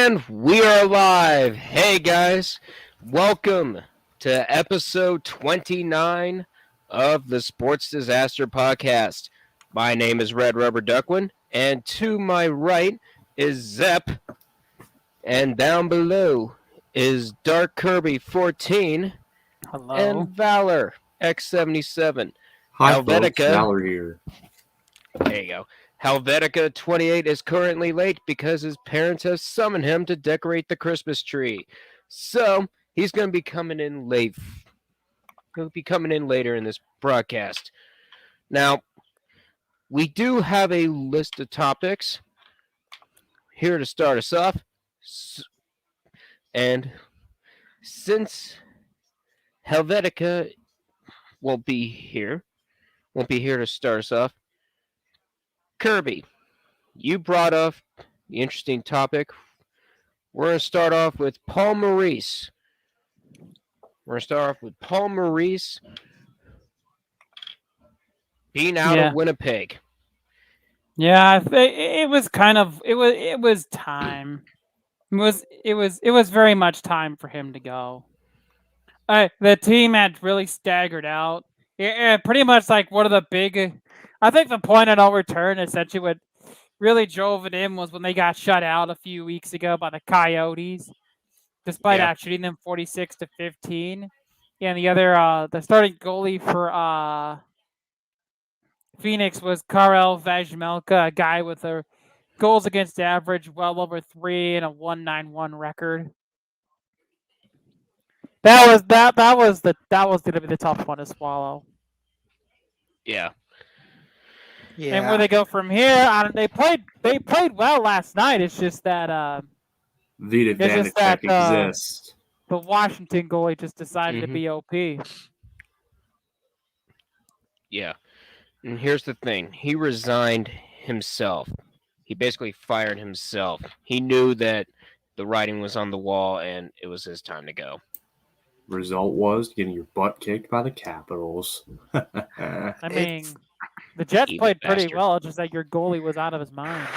And we are live. Hey guys, welcome to episode 29 of the Sports Disaster Podcast. My name is Red Rubber Duckwin, and to my right is Zep, and down below is Dark Kirby 14 Hello. and Valor X77. Hi, Helvetica. folks. Valor here. There you go. Helvetica 28 is currently late because his parents have summoned him to decorate the Christmas tree. So he's going to be coming in late. He'll be coming in later in this broadcast. Now, we do have a list of topics here to start us off. And since Helvetica won't be here to start us off, Kirby, you brought up the interesting topic. We're going to start off with Paul Maurice. Being out of Winnipeg. Yeah, it was kind of it was time. It was very much time for him to go. The team had really staggered out. Pretty much like one of the big. I think the point of no return, essentially, what really drove it in was when they got shut out a few weeks ago by the Coyotes, despite shooting them 46-15. And the other, the starting goalie for Phoenix was Karel Vejmelka, a guy with a goals against average well over 3 and a 1.91 record. That was going to be the tough one to swallow. Yeah. And where they go from here, they played well last night. It's just that the advantage that exists. The Washington goalie just decided to be OP. Yeah. And here's the thing. He resigned himself. He basically fired himself. He knew that the writing was on the wall and it was his time to go. Result was getting your butt kicked by the Capitals. I mean, the Jets played pretty well, just that your goalie was out of his mind.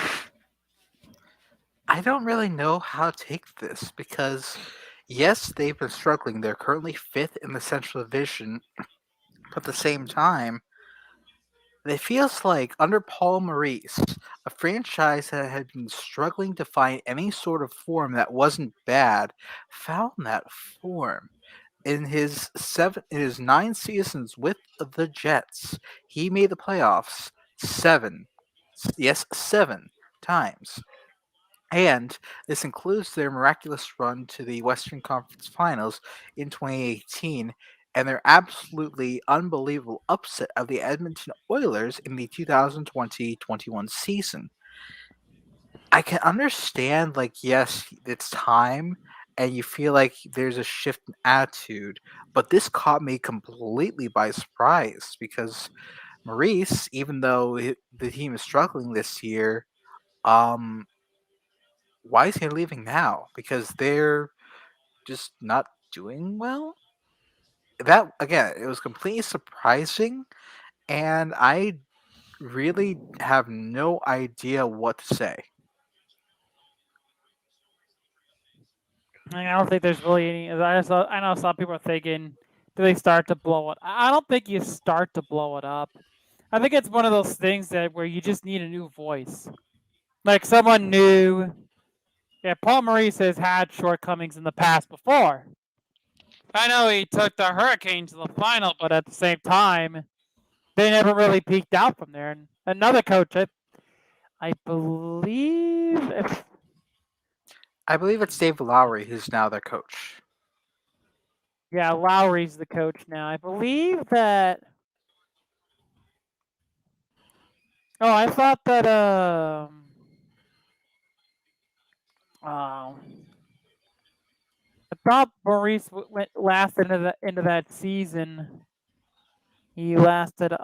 I don't really know how to take this because, yes, they've been struggling. They're currently 5th in the Central Division, but at the same time, it feels like under Paul Maurice, a franchise that had been struggling to find any sort of form that wasn't bad, found that form. In his 9 seasons with the Jets, he made the playoffs 7 times. And this includes their miraculous run to the Western Conference Finals in 2018 and their absolutely unbelievable upset of the Edmonton Oilers in the 2020-21 season. I can understand, yes, it's time, and you feel like there's a shift in attitude, but this caught me completely by surprise because Maurice, even though the team is struggling this year, why is he leaving now? Because they're just not doing well? That, again, it was completely surprising, and I really have no idea what to say. I don't think there's really any. I know some people are thinking, do they start to blow it? I don't think you start to blow it up. I think it's one of those things where you just need a new voice, like someone new. Yeah, Paul Maurice has had shortcomings in the past before. I know he took the Hurricanes to the final, but at the same time, they never really peaked out from there. And another coach, I believe. I believe it's Dave Lowry who's now their coach. Yeah, Lowry's the coach now. I believe that. Oh, I thought that. I thought Maurice went last into that season. He lasted.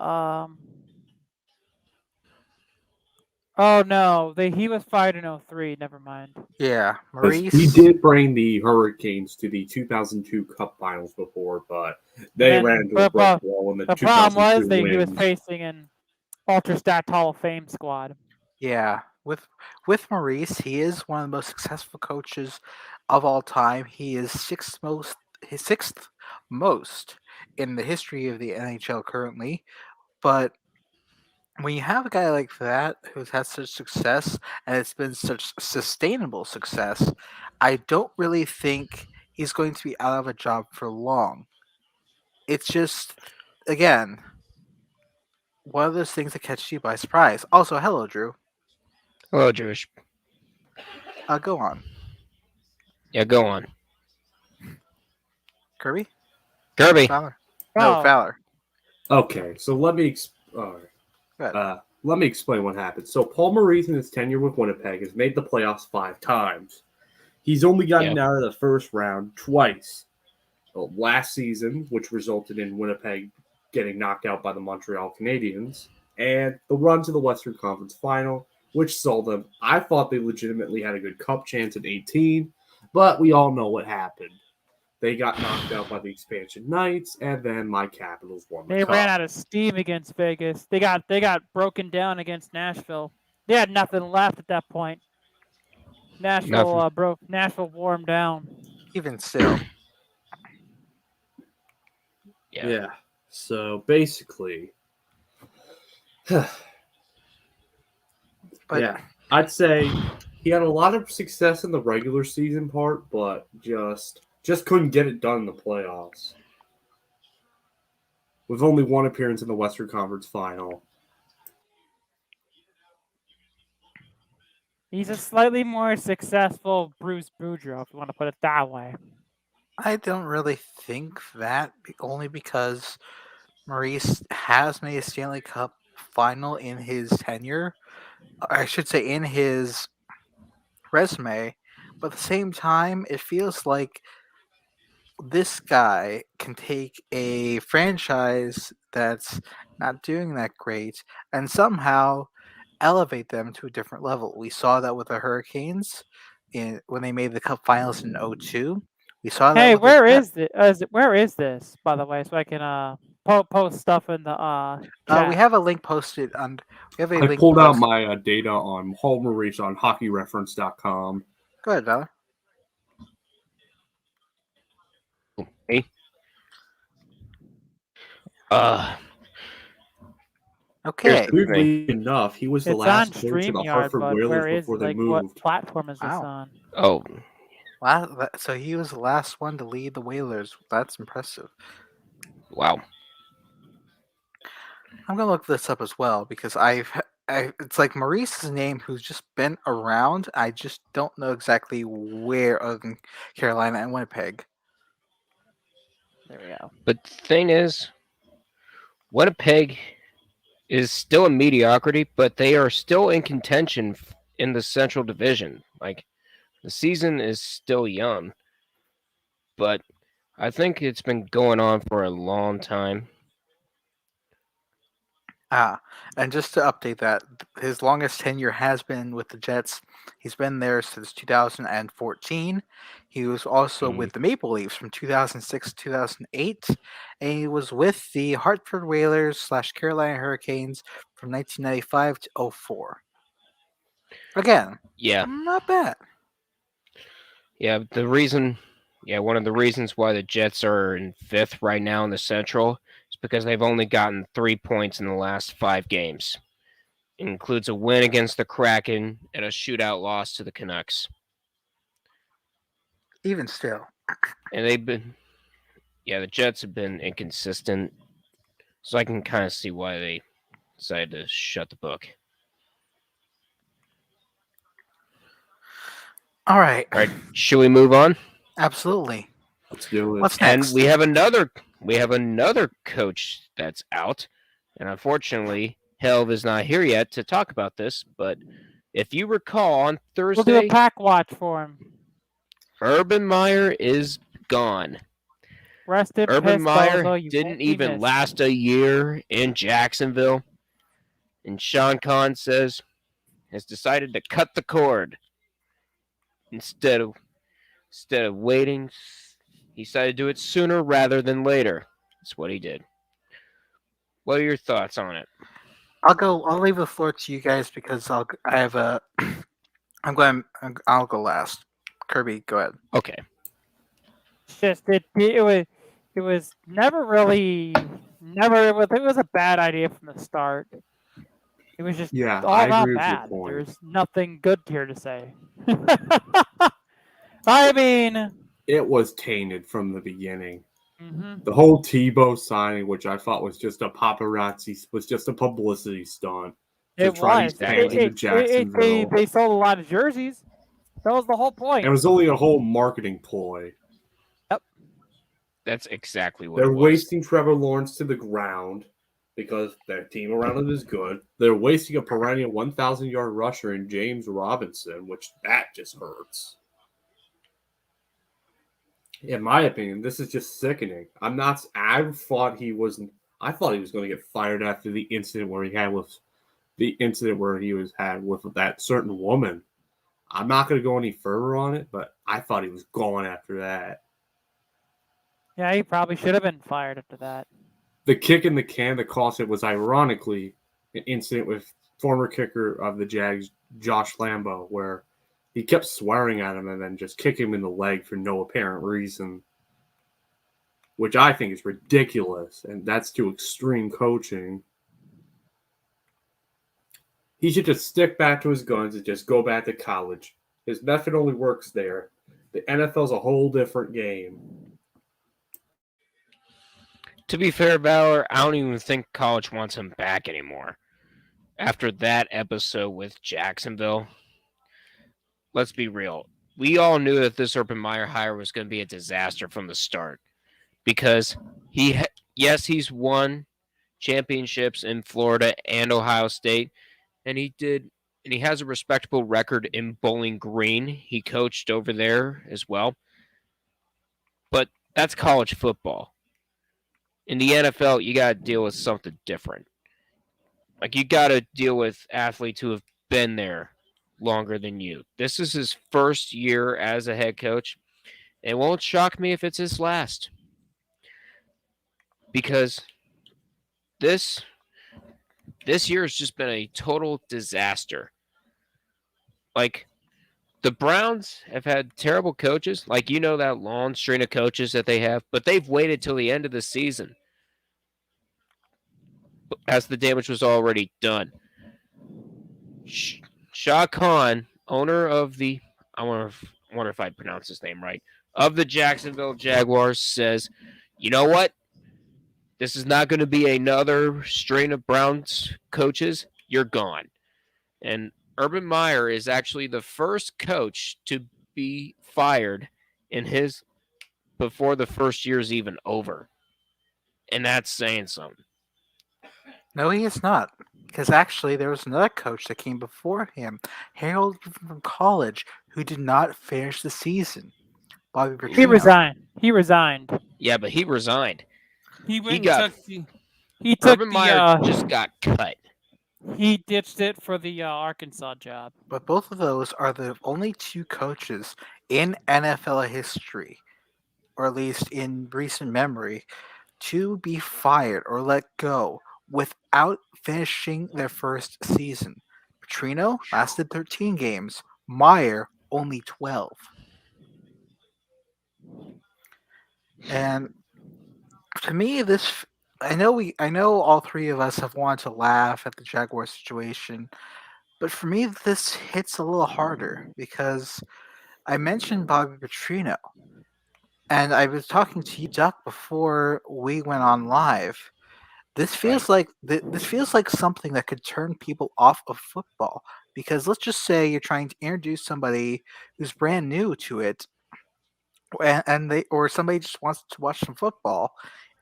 Oh no, he was fired in 2003. Never mind. Yeah, Maurice. He did bring the Hurricanes to the 2002 Cup Finals before, but they ran into a brick wall in the 2002 problem was wins. he was facing an Ultra Stacked Hall of Fame squad. Yeah, with Maurice, he is one of the most successful coaches of all time. He is his sixth most in the history of the NHL currently. But when you have a guy like that who's had such success and it's been such sustainable success, I don't really think he's going to be out of a job for long. It's just, again, one of those things that catches you by surprise. Also, hello, Drew. Hello, Jewish. Go on, Yeah, go on. Kirby. Kirby. Fowler. No, Oh. Fowler. Okay, so let me Go ahead. let me explain what happened. So Paul Maurice in his tenure with Winnipeg has made the playoffs 5 times. He's only gotten out of the first round twice. Last season, which resulted in Winnipeg getting knocked out by the Montreal Canadiens, and the run to the Western Conference Final, which saw them. I thought they legitimately had a good cup chance at 18, but we all know what happened. They got knocked out by the expansion Knights, and then my Capitals won the They cup. ran out of steam against Vegas. They got broken down against Nashville. They had nothing left at that point. Nashville Nashville wore them down. Even still, Yeah. So basically, but yeah, I'd say he had a lot of success in the regular season part, but just couldn't get it done in the playoffs. With only one appearance in the Western Conference Final. He's a slightly more successful Bruce Boudreau, if you want to put it that way. I don't really think that, only because Maurice has made a Stanley Cup final in his tenure. I should say in his resume, but at the same time, it feels like this guy can take a franchise that's not doing that great and somehow elevate them to a different level. We saw that with the Hurricanes when they made the Cup Finals in 02. We saw that. Hey, with where is this, by the way, so I can post stuff in the chat. We have a link posted on. We have a I link pulled out posted. my data on Paul Maurice on hockeyreference.com. Go ahead, Valor. Hey. Okay. Weirdly enough, he was the It's last on coach of the StreamYard, Hartford but Whalers where is before it? they Like, what moved. platform is this Wow. on? Oh, Wow. So he was the last one to lead the Whalers. That's impressive. wow. I'm gonna look this up as well because it's like Maurice's name who's just been around. I just don't know exactly where other than Carolina and Winnipeg. There we go. But the thing is, Winnipeg is still a mediocrity, but they are still in contention in the Central Division. Like, the season is still young, but I think it's been going on for a long time. And just to update that, his longest tenure has been with the Jets. He's been there since 2014. He was also with the Maple Leafs from 2006 to 2008. And he was with the Hartford Whalers / Carolina Hurricanes from 1995 to 04. Again, Yeah. not bad. Yeah, one of the reasons why the Jets are in 5th right now in the Central is because they've only gotten 3 points in the last 5 games. It includes a win against the Kraken and a shootout loss to the Canucks. Even still. And the Jets have been inconsistent, so I can kind of see why they decided to shut the book. All right. All right, should we move on? Absolutely. Let's do it. What's And next? we have another coach that's out, and unfortunately, Helv is not here yet to talk about this. But if you recall, on We'll do Thursday, a pack watch for him. Urban Meyer is gone. Rest in Urban peace, Meyer Bozo, you didn't won't be even missed. last a year in Jacksonville, and Sean Kahn has decided to cut the cord instead of waiting. He decided to do it sooner rather than later. That's what he did. What are your thoughts on it? I'll go. I'll leave the floor to you guys because I have a. I'm going. I'll go last. Kirby, go ahead. Okay. Just it was never really never it was a bad idea from the start. It was just Yeah, all I around agree with your bad. point. There's nothing good here to say. I mean, It was tainted from the beginning. mhm. The whole Tebow signing, which I thought was just a paparazzi, was just a publicity stunt to It try to was. get fans into They Jacksonville. they sold a lot of jerseys. That was the whole It point. was only a whole marketing ploy. Yep. That's exactly what They're it was. wasting Trevor Lawrence to the ground because their team around him is good. They're wasting a perennial 1,000-yard rusher in James Robinson, which that just hurts. In my opinion, this is just sickening. I thought he was going to get fired after the incident where he was had with that certain woman. I'm not going to go any further on it, but I thought he was gone after that. Yeah, he probably should have been fired after that. The kick in the can that cost it was ironically an incident with former kicker of the Jags, Josh Lambo, where he kept swearing at him and then just kick him in the leg for no apparent reason, which I think is ridiculous, and that's too extreme coaching. He should just stick back to his guns and just go back to college. His method only works there. The NFL's a whole different game. To be fair, Valor, I don't even think college wants him back anymore. After that episode with Jacksonville, let's be real. We all knew that this Urban Meyer hire was going to be a disaster from the start because yes, he's won championships in Florida and Ohio State, and he has a respectable record in Bowling Green. He coached over there as well. But that's college football. In the NFL, you got to deal with something different. Like, you got to deal with athletes who have been there longer than you. This is his first year as a head coach. It won't shock me if it's his last. Because this year has just been a total disaster. Like, the Browns have had terrible coaches. Like, that long string of coaches that they have, but they've waited till the end of the season as the damage was already done. Shah Khan, owner of the, I wonder if I pronounce his name right, of the Jacksonville Jaguars, says, you know what? This is not going to be another string of Browns coaches. You're gone. And Urban Meyer is actually the first coach to be fired before the first year is even over. And that's saying something. No, he is not. Because actually, there was another coach that came before him, Harold from college, who did not finish the season. Bobby Petrino. He resigned. Yeah, but he resigned. He went got- and took the. He took Urban the. Meyer just got cut. He ditched it for the Arkansas job. But both of those are the only two coaches in NFL history, or at least in recent memory, to be fired or let go without finishing their first season. Petrino lasted 13 games, Meyer only 12. And to me, I know all three of us have wanted to laugh at the Jaguar situation, but for me this hits a little harder because I mentioned Bobby Petrino, and I was talking to you, Duck, before we went on live. This feels this feels like something that could turn people off of football, because let's just say you're trying to introduce somebody who's brand new to it, or somebody just wants to watch some football.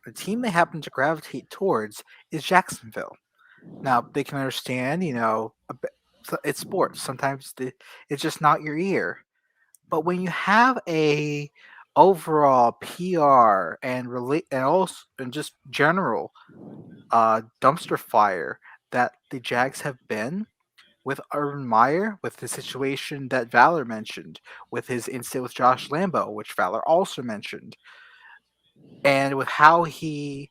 The team they happen to gravitate towards is Jacksonville. Now they can understand, it's sports. Sometimes it's just not your ear. But when you have a overall PR and just general dumpster fire that the Jags have been with Urban Meyer, with the situation that Valor mentioned, with his incident with Josh Lambo, which Valor also mentioned, and with how he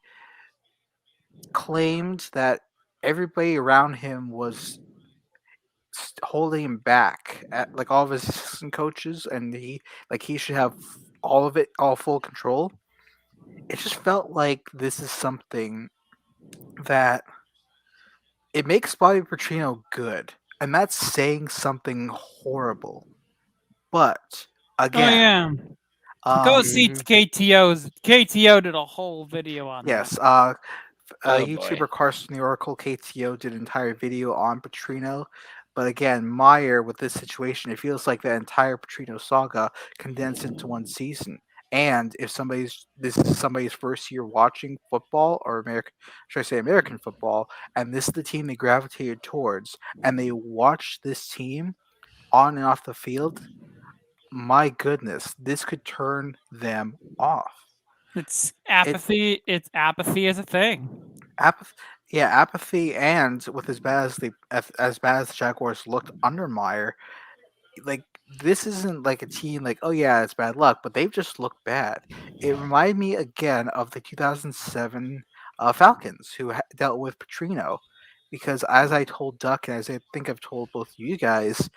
claimed that everybody around him was holding him back, like all of his assistant coaches, and he should have all of it, all full control. It just felt like this is something that it makes Bobby Petrino good, and that's saying something horrible. But Oh again, yeah. Go um, see Mhm. KTO's. KTO did a whole video on that. yes, Oh boy. YouTuber Carson the Oracle KTO did an entire video on Petrino. But again, Meyer, with this situation, it feels like the entire Petrino saga condensed into one season. And if this is somebody's first year watching football, or American, should I say American football, and this is the team they gravitated towards, and they watch this team on and off the field, my goodness, this could turn them off. It's It apathy. It's apathy as a thing. Apathy, yeah, apathy, and with as bad as the Jaguars looked under Meyer, like this isn't like a team like, oh yeah, it's bad luck, but they've just looked bad. It reminded me again of the 2007 Falcons, who dealt with Petrino, because as I told Duck, and as I think I've told both you guys,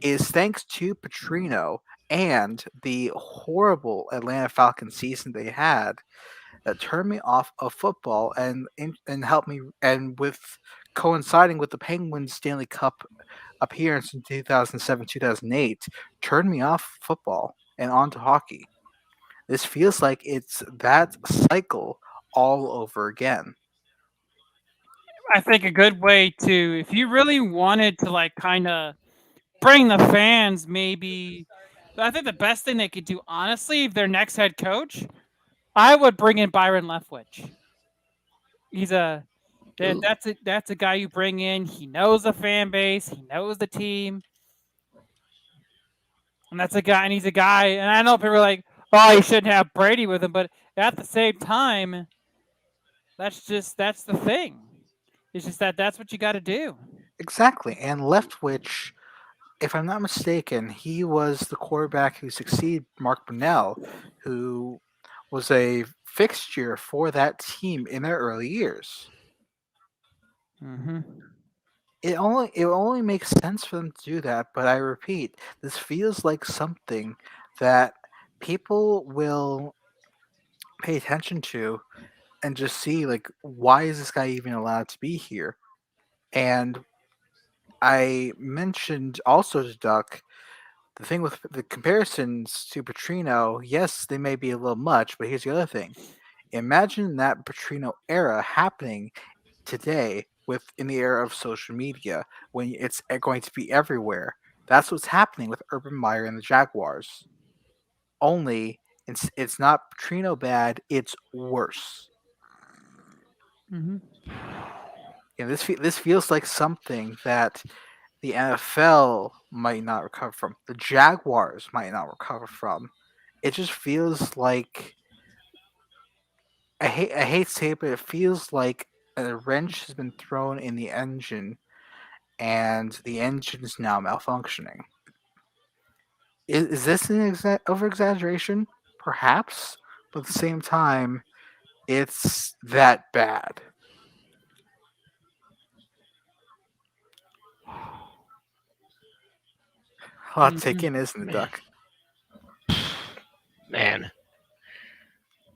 is thanks to Petrino and the horrible Atlanta Falcons season they had that turned me off of football, and helped me, and with coinciding with the Penguins Stanley Cup appearance in 2007 2008, turned me off football and onto hockey. This feels like it's that cycle all over again. I think a good way to, if you really wanted to, like, kind of bring the fans, maybe. I think the best thing they could do, honestly, if their next head coach, I would bring in Byron Leftwich. He's a that's a guy you bring in. He knows the fan base. He knows the team. And that's a guy, and he's a guy. And I know people are like, "Oh, you shouldn't have Brady with him," but at the same time, that's the thing. It's just that's what you got to do. Exactly. And Leftwich, if I'm not mistaken, he was the quarterback who succeeded Mark Brunell, who was a fixture for that team in their early years. Mm-hmm. It only makes sense for them to do that, but I repeat, this feels like something that people will pay attention to and just see, like, why is this guy even allowed to be here? And I mentioned also to Duck the thing with the comparisons to Petrino. Yes, they may be a little much, but here's the other thing: imagine that Petrino era happening today, in the era of social media, when it's going to be everywhere. That's what's happening with Urban Meyer and the Jaguars. Only it's not Petrino bad; it's worse. Mm-hmm. This feels like something that the NFL might not recover from. The Jaguars might not recover from. It just feels like, I hate to say it, but it feels like a wrench has been thrown in the engine, and the engine is now malfunctioning. Is this an over exaggeration? Perhaps, but at the same time, it's that bad. A lot to take in, isn't it, Man. Duck? Man.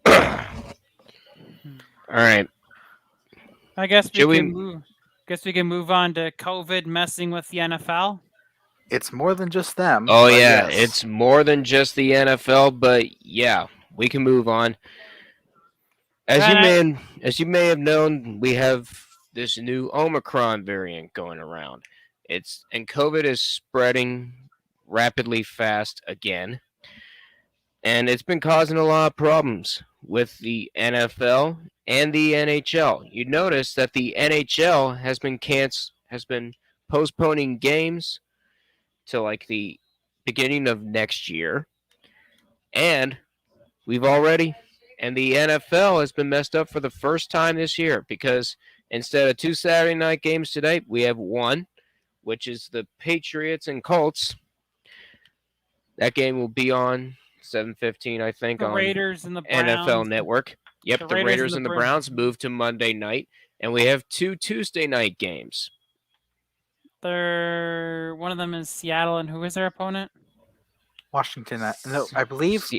All right. I guess we Should can we? move. Guess we can move on to COVID messing with the NFL. It's more than just them, Oh but yeah, yes. it's more than just the NFL, but yeah, we can move on. As you And I, may as you may have known, we have this new Omicron variant going around. And COVID is spreading rapidly fast again, and it's been causing a lot of problems with the NFL and the NHL. You notice that the NHL has been postponing games to like the beginning of next year, and we've already and the NFL has been messed up for the first time this year because instead of two Saturday night games today, we have one, which is the Patriots and Colts. That game will be on 7:15, I think, the on Raiders and the NFL Browns. Network. The Yep, the Raiders and Raiders the and the Browns. Browns moved to Monday night, And we have 2 Tuesday night games. One of them is Seattle, and who is their opponent? Washington. No, I believe.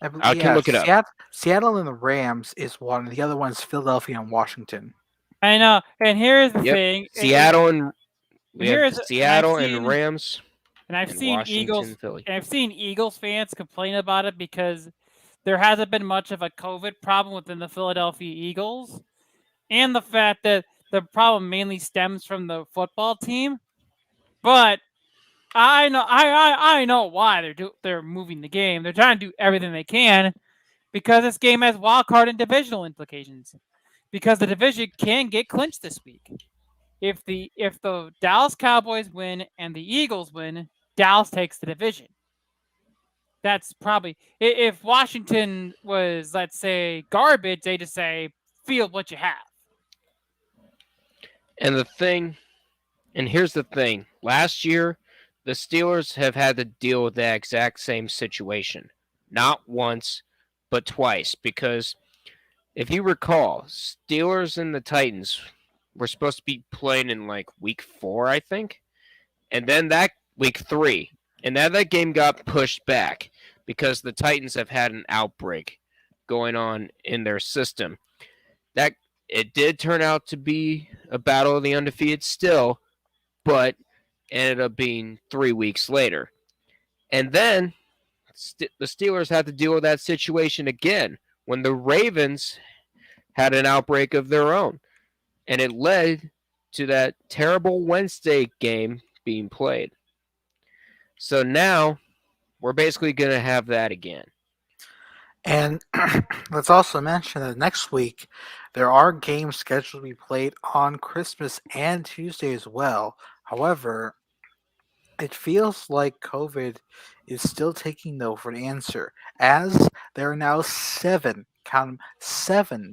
I can look it up. Seattle and the Rams is one. The other one's Philadelphia and Washington. I know. And here's the Yep. thing. Seattle and we have here's Seattle and Rams. And I've and seen Washington, Philly. And I've seen Eagles fans complain about it because there hasn't been much of a COVID problem within the Philadelphia Eagles, and the fact that the problem mainly stems from the football team. But I know why they're moving the game. They're trying to do everything they can because this game has wild card and divisional implications. Because the division can get clinched this week. If the Dallas Cowboys win and the Eagles win, Dallas takes the division. That's probably if Washington was, let's say, garbage, they just say field what you have. And here's the thing. Last year, the Steelers have had to deal with that exact same situation. Not once, but twice. Because if you recall, Steelers and the Titans were supposed to be playing in like week 4, I think. And then that week 3. And now that game got pushed back because the Titans have had an outbreak going on in their system. That it did turn out to be a battle of the undefeated still, but ended up being 3 weeks later. And then the Steelers had to deal with that situation again when the Ravens had an outbreak of their own. And it led to that terrible Wednesday game being played. So now we're basically going to have that again. And let's also mention that next week there are games scheduled to be played on Christmas and Tuesday as well. However, it feels like COVID is still taking no for an answer, as there are now 7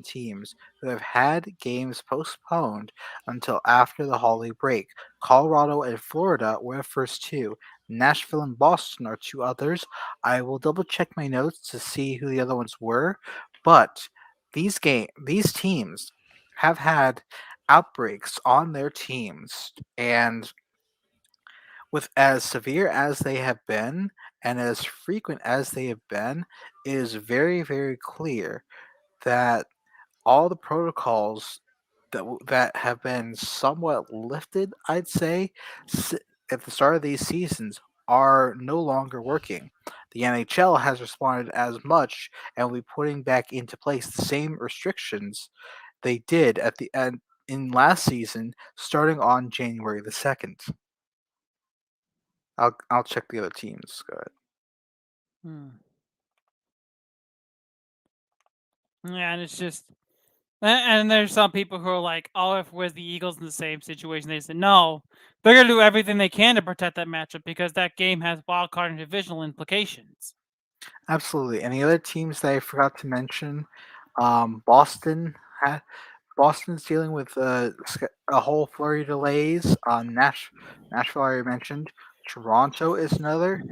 teams who have had games postponed until after the holiday break. Colorado and Florida were the first 2. Nashville and Boston are 2 others. I will double check my notes to see who the other ones were, but these teams have had outbreaks on their teams, and with as severe as they have been and as frequent as they have been, it is very, very clear that all the protocols that have been somewhat lifted, I'd say, at the start of these seasons are no longer working. The NHL has responded as much and will be putting back into place the same restrictions they did at the end in last season, starting on January the 2nd. I'll check the other teams. Go ahead. Yeah, and it's just, and there's some people who are like, "Oh, if it was the Eagles in the same situation," they said, "No, they're gonna do everything they can to protect that matchup because that game has wild card and divisional implications." Absolutely. And the other teams that I forgot to mention, Boston. Boston's dealing with a whole flurry of delays. Nashville, I already mentioned. Toronto is another.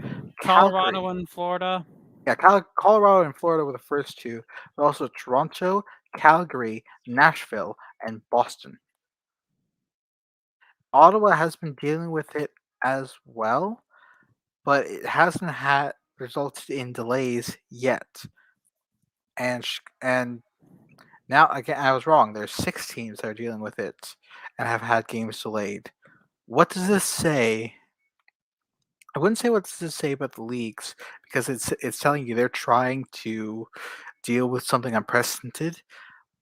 Colorado Calgary. and Florida. Yeah, Colorado and Florida were the first 2, but also Toronto, Calgary, Nashville, and Boston. Ottawa has been dealing with it as well, but it hasn't had resulted in delays yet. And now again, I was wrong. There's 6 teams that are dealing with it and have had games delayed. What does this say? I wouldn't say what does this say about the leagues, because it's telling you they're trying to deal with something unprecedented.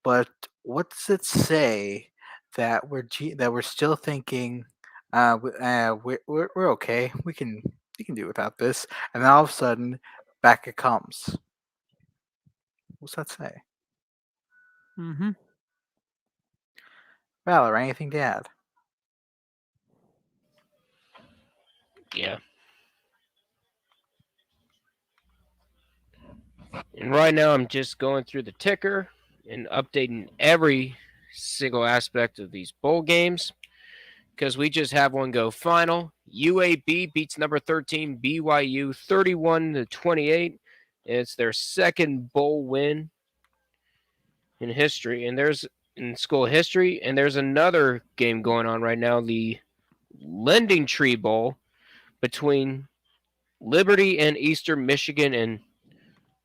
But what does it say that we're still thinking we're okay, we can do without this, and then all of a sudden back it comes? What's that say? Mm-hmm. Valor, anything to add? Yeah. And right now I'm just going through the ticker and updating every single aspect of these bowl games because we just have one go final. UAB beats number 13 BYU 31-28. It's their second bowl win in history, and there's in school history. And there's another game going on right now, the Lending Tree Bowl between Liberty and Eastern Michigan, and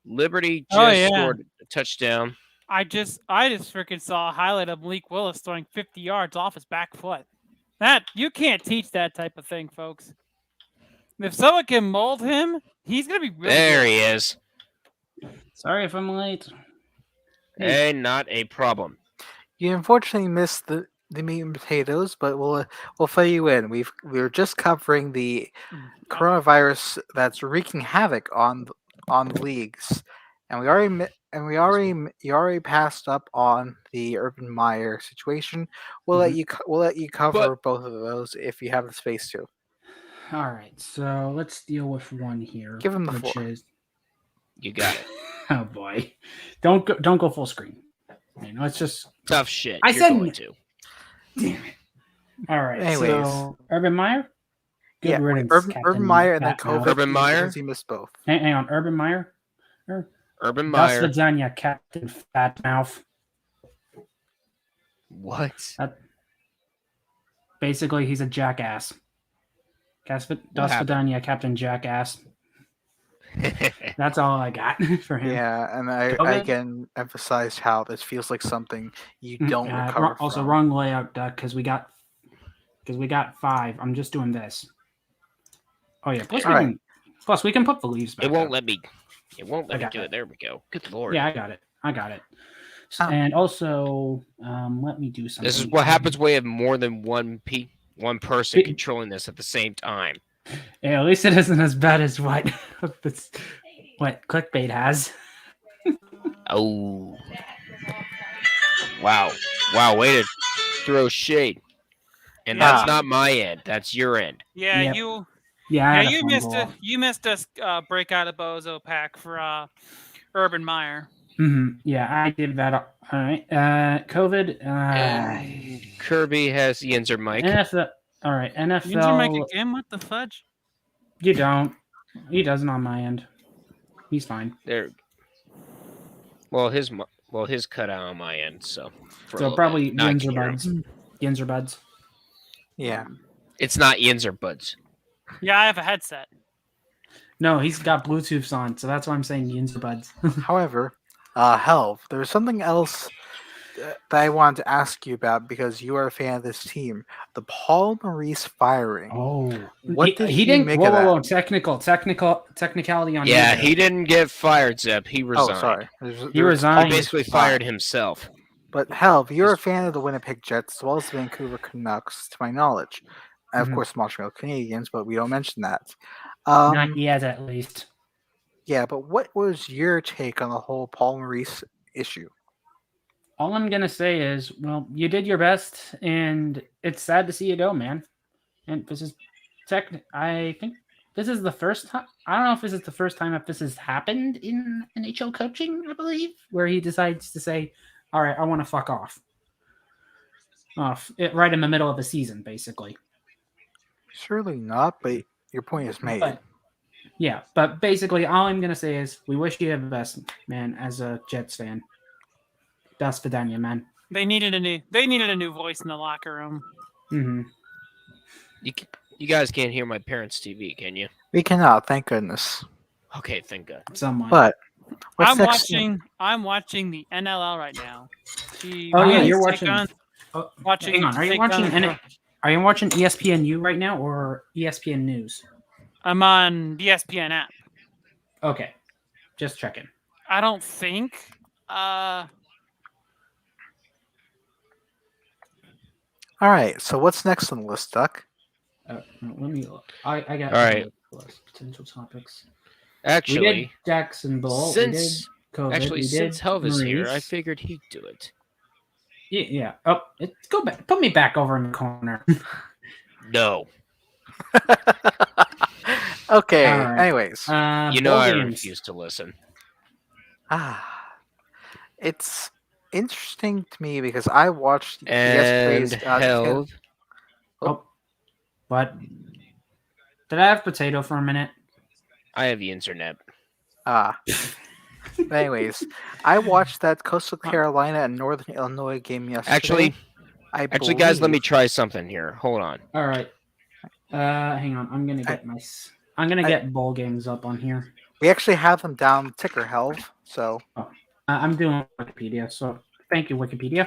Liberty Oh, just yeah. scored a touchdown. I just freaking saw a highlight of Malik Willis throwing 50 yards off his back foot. That you can't teach that type of thing, folks. If someone can mold him, he's gonna be really There good. he is. Sorry if I'm late. Hey, not a problem. You unfortunately missed the meat and potatoes, but we'll fill you in. We were just covering the coronavirus that's wreaking havoc on leagues, and you already passed up on the Urban Meyer situation. We'll let you cover both of those if you have the space to. All right, so let's deal with one here. Give him the which floor. is You got it. oh boy, don't go full screen. You know, it's just Tough shit. I You're said going to. damn it. All right, Anyways. so Urban Meyer. Good Yeah, riddance, Urban Captain Meyer and then Fatmouth. COVID. Urban Meyer? because he missed both. Hang on, Urban Meyer. Urban Das Meyer. Virginia, Captain Fatmouth. What? Basically, he's a jackass. Das happened? Vidania, Captain Jackass. That's all I got for him. Yeah, and I COVID? again emphasized how this feels like something you don't recover Also, from. wrong layout, Duck, because we got 5. I'm just doing this. Oh yeah. Plus, we can put the leaves back. It won't up. let me. It won't let I me got do it. it. There we go. Good lord. Yeah, I got it. Oh. And also, let me do something. This is what happens when you have more than one person Pe- controlling this at the same time. Yeah, at least it isn't as bad as what clickbait has. Oh. Wow. Way to throw shade. And Yeah. that's not my end. That's your end. Yeah, Yep. you Yeah, I had a you missed fumble. you missed a breakout of Bozo pack for Urban Meyer. Yeah, I did that. All right. COVID. Kirby has the Yinzer mic. NFL. All right. Yinzer NFL. Mike again? What the fudge? You don't. He doesn't on my end. He's fine. There. Well, his cut out on my end, so. for a So little probably bit. Now I can Yinzer hear him. buds. Yinzer buds. Yeah. It's not Yinzer buds. Yeah, I have a headset. No, he's got Bluetooth on, so that's why I'm saying Yinzer buds. However, Helv, there's something else that I wanted to ask you about because you are a fan of this team. The Paul Maurice firing. Oh, What did he he didn't? make Whoa, of whoa, that? technicality on. Yeah, you he didn't get fired, Zep. He resigned. Oh, sorry. He resigned. He basically fired himself. But Helv, you're a fan of the Winnipeg Jets as well as the Vancouver Canucks, to my knowledge. And of Mhm. course, Montreal Canadiens, but we don't mention that. Not yet, at least. Yeah, but what was your take on the whole Paul Maurice issue? All I'm gonna say is, well, you did your best, and it's sad to see you go, man. And this is I think this is the first time. I don't know if this is the first time that this has happened in NHL coaching. I believe where he decides to say, "All right, I want to fuck off." Right in the middle of the season, basically. Surely not, but your point is made. But yeah, but basically, all I'm gonna say is, we wish you the best, man. As a Jets fan, Das Vidania, man. They needed a new voice in the locker room. Mm-hmm. You guys can't hear my parents' TV, can you? We cannot, thank goodness. Okay, thank God. Someone. But what's I'm next? watching the NLL right now. Oh yeah, Maurice you're take watching. on- watching. Hang on, are you take watching? on- Are you watching ESPNU right now or ESPN News? I'm on the ESPN app. Okay, just checking. I don't think. All right, so what's next on the list, Duck? Let me look. I got All right. potential topics. We Actually, did Jacksonville. since we did COVID. actually we since did Helvis here, I Maurice. figured he'd do it. Yeah. Oh, go back. Put me back over in the corner. No, Okay, All right. anyways. you know bowl I games. refuse to listen. It's interesting to me because I watched And yesterday's held. Oh, what? Did I have potato for a minute? I have the internet. But anyways, I watched that Coastal Carolina and Northern Illinois game yesterday. Actually, guys, let me try something here. Hold on. All right. Hang on. I'm gonna get I'm gonna get bowl games up on here. We actually have them down ticker helve. So I'm doing Wikipedia. So thank you, Wikipedia.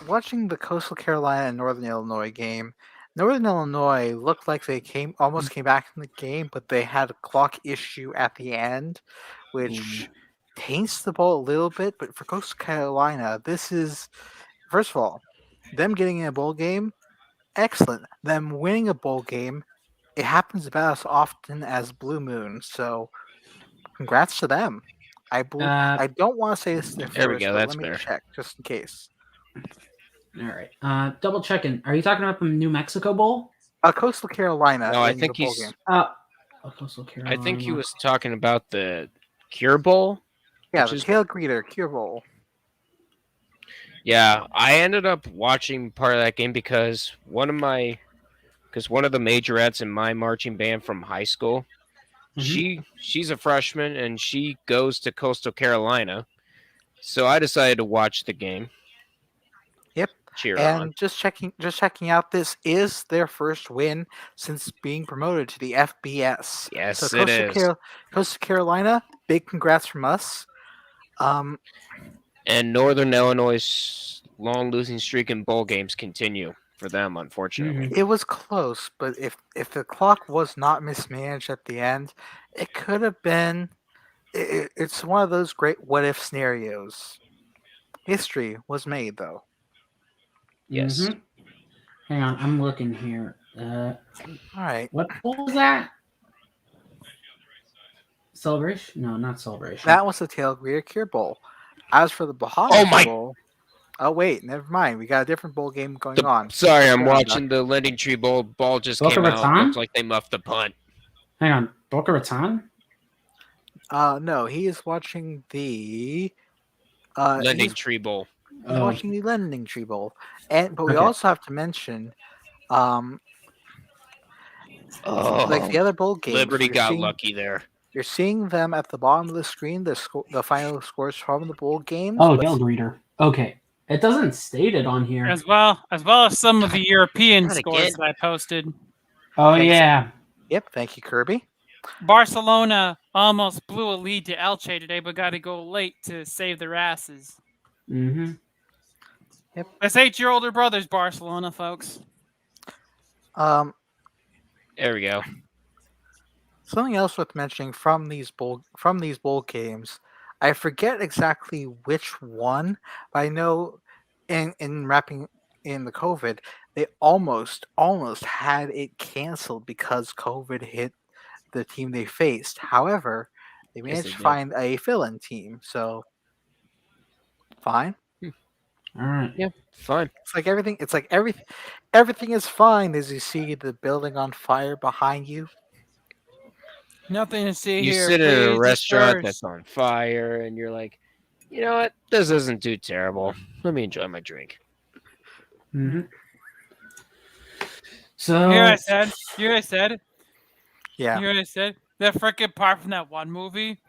watching the Coastal Carolina and Northern Illinois game, Northern Illinois looked like they almost came back in the game, but they had a clock issue at the end, which taints the ball a little bit. But for Coastal Carolina, this is, first of all, them getting in a bowl game, excellent. Them winning a bowl game, it happens about as often as Blue Moon. So, congrats to them. I don't want to say this is their There we first, go, but that's let me better. check just in case. All right. Double checking. Are you talking about the New Mexico Bowl? Coastal Carolina. No, I in think the bowl he's. game. Coastal I Carolina. think he was talking about the Cure Bowl. Yeah, which the is- tail greeter Cure Bowl. Yeah, I ended up watching part of that game because one of the majorettes in my marching band from high school, she's a freshman and she goes to Coastal Carolina, so I decided to watch the game. Yep. Cheer And on. just checking out, this is their first win since being promoted to the FBS. Yes, So it is. Coastal Carolina, big congrats from us. And Northern Illinois' long losing streak in bowl games continue for them, unfortunately. It was close, but if the clock was not mismanaged at the end, it could have been. It's one of those great what if scenarios. History was made, though. Yes. Mhm. Hang on, I'm looking here. All right. What bowl was that? Celebration? No, not Celebration. That was the Tail Greeter Cure Bowl. As for the Bahamas Oh my- Bowl, oh wait, never mind. We got a different bowl game going on. Sorry, I'm Go on, watching the Lending Tree Bowl. Ball just Boca came out. Raton? Looks like they muffed the punt. Hang on, Boca Raton? No, he is watching the Lending he's Tree Bowl. watching the Lending Tree Bowl, but we Okay. also have to mention, like Oh, the other bowl games. Liberty you're got seeing- lucky there. You're seeing them at the bottom of the screen. The final scores from the bowl games. Oh, but- Tail Greeter. Okay. It doesn't state it on here. as well as some of the European Not scores again. that I posted. Oh, Thanks. yeah. Yep. Thank you, Kirby. Barcelona almost blew a lead to Elche today, but got to go late to save their asses. Mm-hmm. Let's hate your older brothers, Barcelona folks. There we go. Something else worth mentioning from these bowl games, I forget exactly which one, but I know in wrapping in the COVID, they almost had it canceled because COVID hit the team they faced. However, they Yes, managed they to did. find a fill-in team, so fine. All right. Yeah, fine. It's like everything is fine as you see the building on fire behind you. Nothing to see You here. sit in a Please restaurant disperse. that's on fire, and you're like, you know what? This isn't too terrible. Let me enjoy my drink. Mm-hmm. So, Here I said. Yeah. Here I said. That frickin' part from that one movie.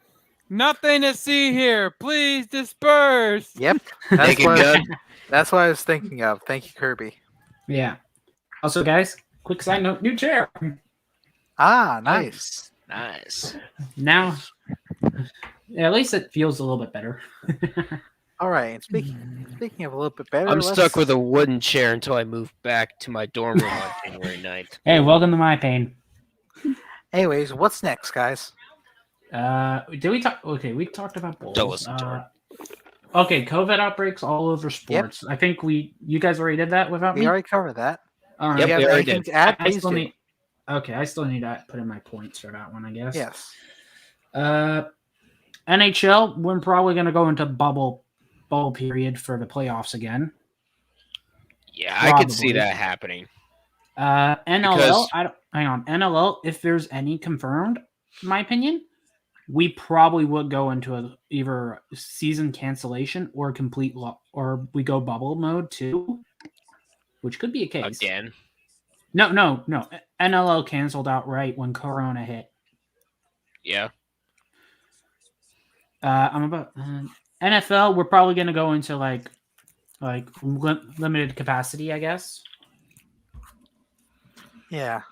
Nothing to see here. Please disperse. Yep. That's Naked what, Gun. that's what I was thinking of. Thank you, Kirby. yeah. Also, guys, quick side note, new chair. Ah, nice. Nice. Now, at least it feels a little bit better. All right. And speaking of a little bit better, I'm let's- stuck with a wooden chair until I move back to my dorm room on January 9th. Hey, welcome to my pain. Anyways, what's next, guys? Did we talk? Okay, we talked about bowls. Don't listen to her. Okay, COVID outbreaks all over sports. I think you guys already did that without We me. already covered that. All right. Yep, Do you we have already anything did. to add? I Please still do. need. Okay, I still need to put in my points for that one, I guess. Yes. NHL, we're probably going to go into bubble period for the playoffs again. Yeah, I could see Probably. that happening. NLL, Because- hang on. NLL, if there's any confirmed, in my opinion, we probably would go into either season cancellation or complete or we go bubble mode too, which could be a case. Again. No. NLL canceled outright when Corona hit. Yeah. I'm about NFL. We're probably going to go into like limited capacity, I guess. Yeah.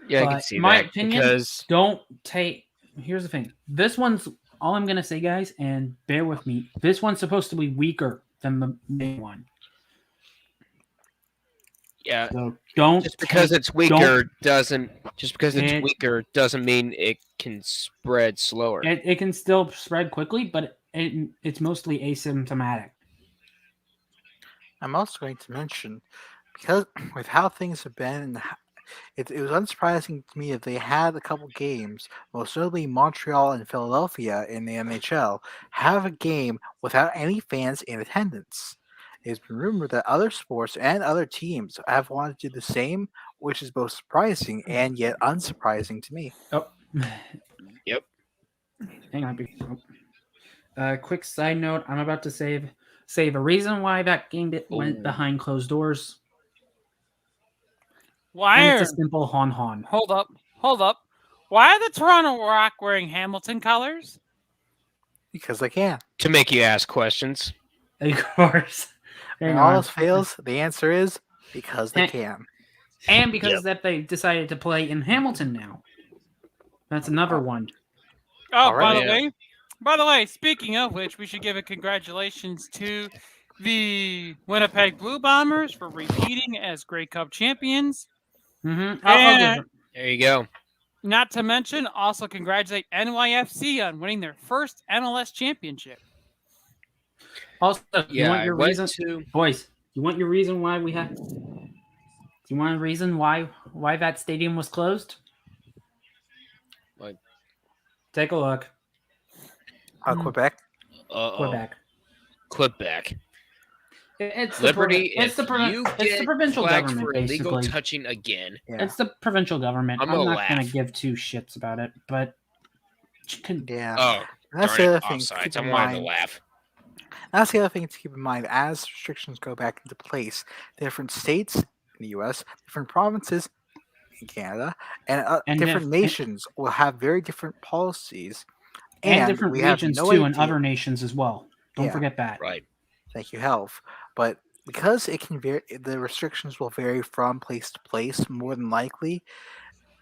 Yeah, I But can see my that opinion, because don't take. Here's the thing. This one's all I'm gonna say, guys, and bear with me. This one's supposed to be weaker than the main one. yeah, So don't just because take, it's weaker doesn't mean it can spread slower. It can still spread quickly, but it's mostly asymptomatic. I'm also going to mention, because with how things have been, and it was unsurprising to me that they had a couple games, most notably Montreal and Philadelphia in the NHL, have a game without any fans in attendance. It's been rumored that other sports and other teams have wanted to do the same, which is both surprising and yet unsurprising to me. Oh, Yep. hang on. Quick side note: I'm about to save a reason why that game went behind closed doors. Why And are, it's a simple hon. hold up. Why are the Toronto Rock wearing Hamilton colors? Because they can. To make you ask questions. Of course. When Hang all on. else fails, the answer is because they Hey. can. And because that they decided to play in Hamilton now. That's another one. Oh, All right. by the way, speaking of which, we should give a congratulations to the Winnipeg Blue Bombers for repeating as Grey Cup champions. Mm-hmm. And There you go. not to mention, also congratulate NYFC on winning their first MLS championship. Also, you want I your went reason, to boys? You want your reason why we have? Do you want a reason why that stadium was closed? Like, take a look. Quebec. Quebec. It's Liberty. it's the provincial flagged government, for illegal basically. touching again. Yeah. It's the provincial government. I'm I'm gonna not going laugh. to give two shits about it, but Yeah. Oh, And that's darn the it, other thing to offsides. keep I in wanted to mind. laugh. That's the other thing to keep in mind as restrictions go back into place. Different states in the U.S., different provinces in Canada, and different nations will have very different policies, and different we have regions no too, idea. in other nations as well. Don't forget that. Right. Thank you, Health. But because it can vary, the restrictions will vary from place to place. More than likely,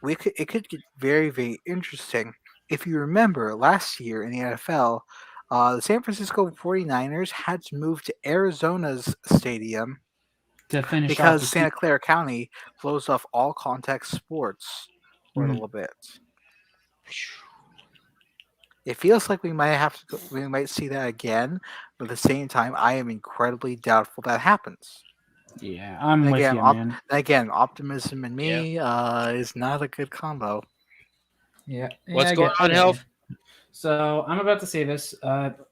it could get very, very interesting. If you remember last year in the NFL, the San Francisco 49ers had to move to Arizona's stadium to finish because Santa Clara County closed off all contact sports for a little bit. It feels like we might see that again, but at the same time, I am incredibly doubtful that happens. Yeah, I'm with you, man. Again, optimism in me is not a good combo. Yeah. What's going on, Health? So I'm about to say this.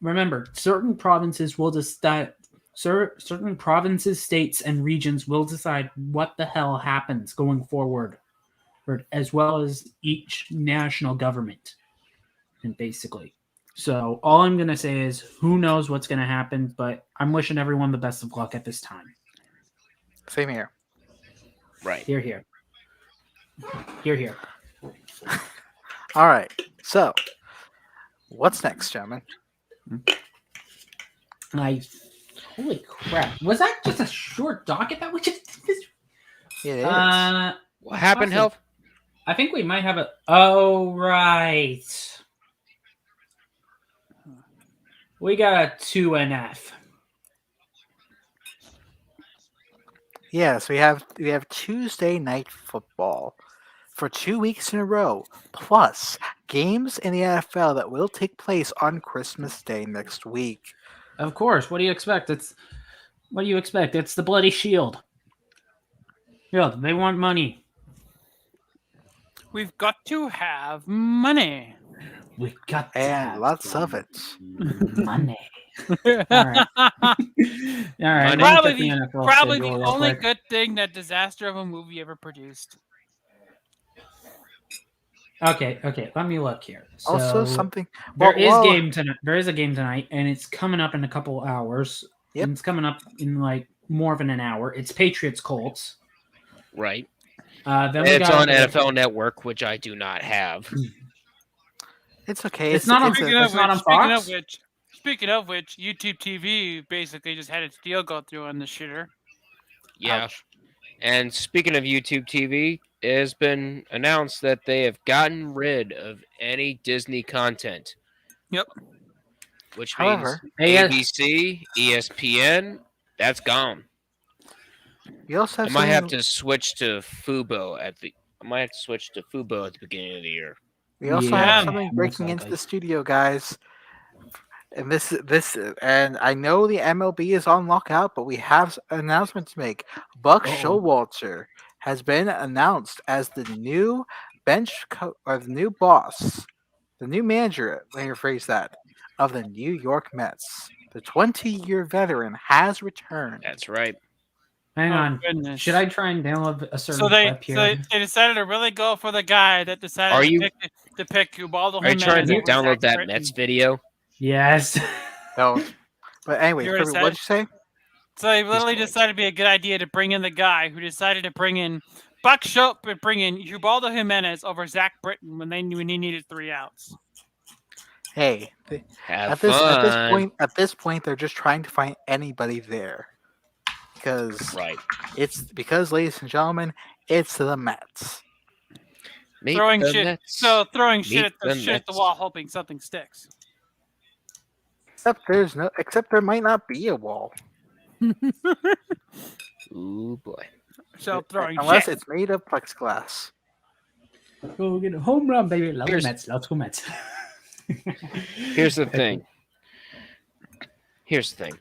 Remember, certain provinces will decide. Certain provinces, states, and regions will decide what the hell happens going forward, as well as each national government. And basically, so all I'm gonna say is, who knows what's gonna happen? But I'm wishing everyone the best of luck at this time. Same here. Right. Here. Here. All right. So, what's next, gentlemen? Holy crap! Was that just a short docket that we just did? It is. What happened, Health? I think we might have a. Oh right. We got a 2NF. Yes, we have Tuesday night football for 2 weeks in a row, plus games in the NFL that will take place on Christmas Day next week. Of course. What do you expect? It's the Bloody Shield. Yeah, they want money. We've got to have money. We've got lots of it. Money. All right. Probably the only good thing that disaster of a movie ever produced. Okay. Let me look here. So also, something there is a game tonight, and it's coming up in a couple hours. Yep. And it's coming up in like more than an hour. It's Patriots Colts. Right. Then it's on NFL Network, which I do not have. It's okay. It's not on- Speaking it's of not which, on Fox? speaking of which, YouTube TV basically just had its deal go through on the shitter. Yeah. Ouch. And speaking of YouTube TV, it has been announced that they have gotten rid of any Disney content. Yep. Which However, means ABC, ESPN, that's gone. we also I have might have something. to switch to Fubo at the beginning of the year. We also Yeah, have something most breaking into likely. the studio, guys. And and I know the MLB is on lockout, but we have an announcement to make. Buck Showalter has been announced as the new or the new boss, the new manager. Let me rephrase that, of the New York Mets. The 20-year veteran has returned. That's right. Hang Oh, on. goodness. Should I try and download a certain So they clip here? decided to really go for the guy that Are decided you- to pick Ubaldo Are you trying Jimenez to over download Zach that Britton. Mets video? Yes. Don't. But anyway, You already Kirby, said- what'd you say? So they literally going decided it'd be a good idea to bring in the guy who decided to bring in Buck Schultz, but bring in Ubaldo Jimenez over Zach Britton when he needed 3 outs. Hey, Have at fun. this point, they're just trying to find anybody there, because Right. ladies and gentlemen, it's the Mets. Meet Throwing the shit. Mets. So throwing shit Meet at the the shit at the Mets. wall, hoping something sticks. Except there might not be a wall, Ooh boy. So throwing unless shit. it's made of plexiglass. Go get a home run, baby. Let's Here's- go Mets. Here's the thing.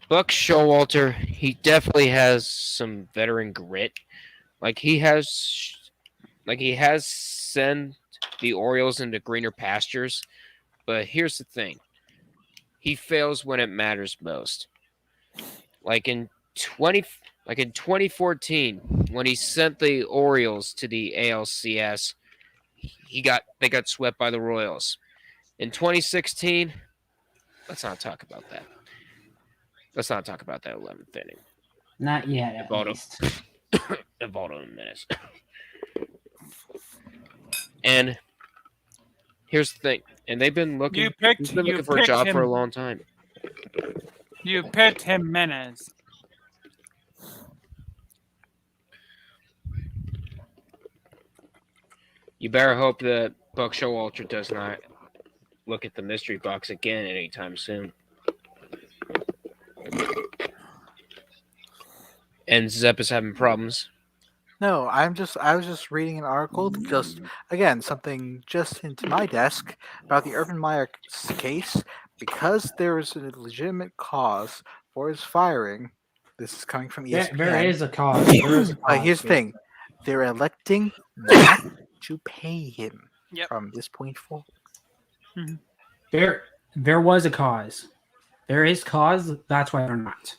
Buck Showalter, he definitely has some veteran grit. Like he has sent the Orioles into greener pastures. But here's the thing. He fails when it matters most. Like in 2014, when he sent the Orioles to the ALCS, they got swept by the Royals. In 2016, let's not talk about that. Let's not talk about that 11th inning. Not yet, at Ubaldo. least. Ubaldo Jimenez. And here's the thing. And they've been looking. He's been looking for a job for a long time. You picked Jimenez. You better hope that Buck Showalter does not look at the mystery box again anytime soon. And Zepp is having problems. No, I was just reading an article, just again something just into my desk about the Urban Meyer case, because there is a legitimate cause for his firing. This is coming from ESPN. There is a cause. There is a cause. Here's the thing: they're electing not to pay him Yep. from this point forward. There was a cause. There is cause. That's why they're not.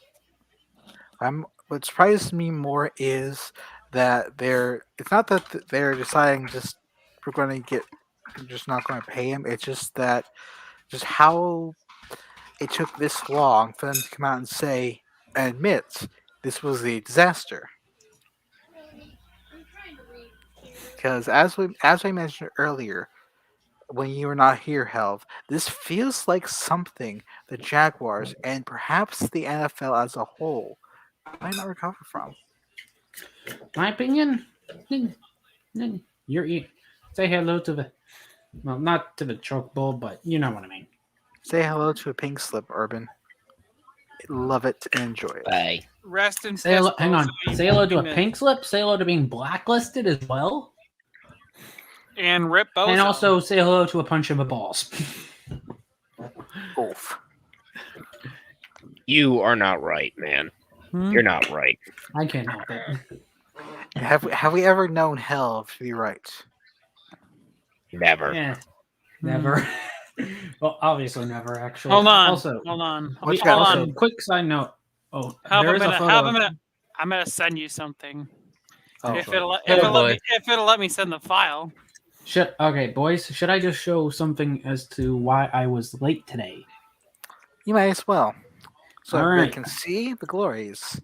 What surprises me more is that it's not that they're deciding we're just not going to pay him. It's just that just how it took this long for them to come out and say and admit this was a disaster. Because as I mentioned earlier, when you were not here, Helv, this feels like something the Jaguars and perhaps the NFL as a whole might not recover from. My opinion, say hello to the, well, not to the choke bowl, but you know what I mean. Say hello to a pink slip, Urban. Love it and enjoy it. Bye. Rest in Say hello, peace. hang on. Say hello to a pink slip. Say hello to being blacklisted as well. And Rip Bozo. And also say hello to a punch of the balls. Oof. You are not right, man. You're not right. I can't help it. Have we ever known Helv to be right? Never. Yeah, never. Well, obviously never. Actually, Hold on. Also, hold on. What you Hold got? on. also, quick side note. Oh, Have there a is a minute. photo. Have a minute. I'm gonna send you something. Oh, if boy. it'll let me send the file. Okay, boys. Should I just show something as to why I was late today? You might as well. So All everybody right. can see the glories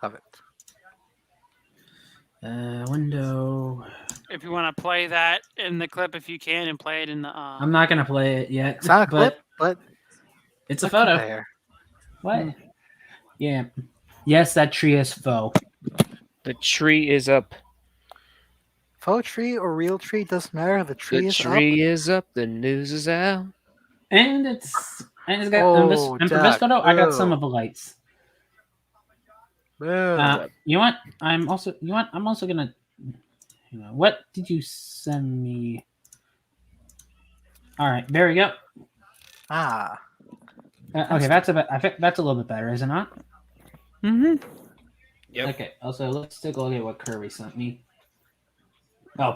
of it. Window. If you want to play that in the clip, if you can, and play it in the. I'm not gonna play it yet. It's not a but clip, but it's a look photo. there. What? Yeah. Yes, that tree is faux. The tree is up. Faux tree or real tree doesn't matter. The tree The is tree is up. The news is out. And it's got Oh, and for this Doug, photo, I got some boo. of the lights. up. Boo. You know what? I'm also gonna. What did you send me? All right, there we go. Ah. Okay, that's I think that's a little bit better, is it not? Mm-hmm. Yep. Okay. Also, let's take a look at what Kirby sent me. Oh, All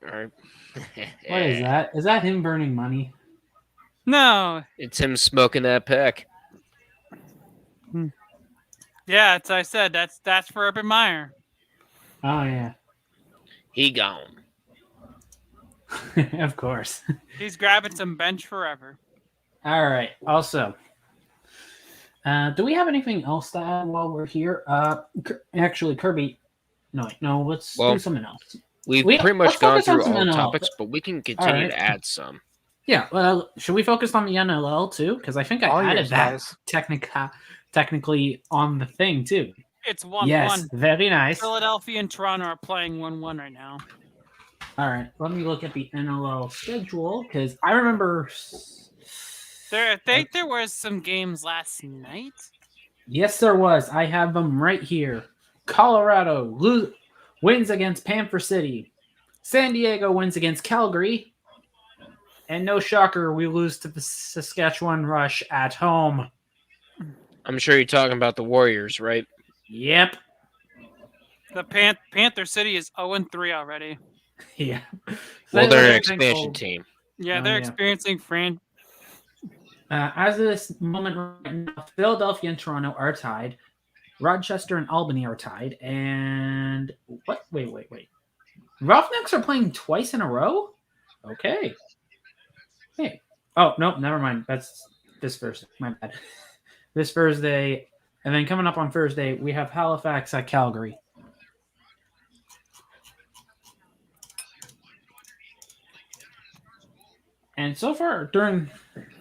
right. what is that? Is that him burning money? No. It's him smoking that pack. Yeah, as I said, that's for Urban Meyer. Oh yeah, He gone. of course. He's grabbing some bench forever. All right. Also, do we have anything else to add while we're here? Actually, Kirby. No. Let's Well, do something else. We've let's pretty much gone focus on through some all NLL. topics, but we can continue right. to add some. Yeah. Well, should we focus on the NLL too? Because I think I All added yours, that guys. technically on the thing too. It's 1-1. Yes. Very nice. Philadelphia and Toronto are playing 1-1 right now. All right. Let me look at the NLL schedule because I remember. There was some games last night. Yes, there was. I have them right here. Colorado wins against Panther City. San Diego wins against Calgary. And no shocker, we lose to the Saskatchewan Rush at home. I'm sure you're talking about the Warriors, right? Yep. The Panther City is 0-3 already. Yeah. Well, they're an Everything expansion old. team. Yeah, Oh, they're yeah. experiencing As of this moment right now, Philadelphia and Toronto are tied. Rochester and Albany are tied. And what? Wait. Roughnecks are playing twice in a row? Okay. Hey. Oh, no, never mind. That's this Thursday. My bad. This Thursday. And then coming up on Thursday, we have Halifax at Calgary. And so far, during...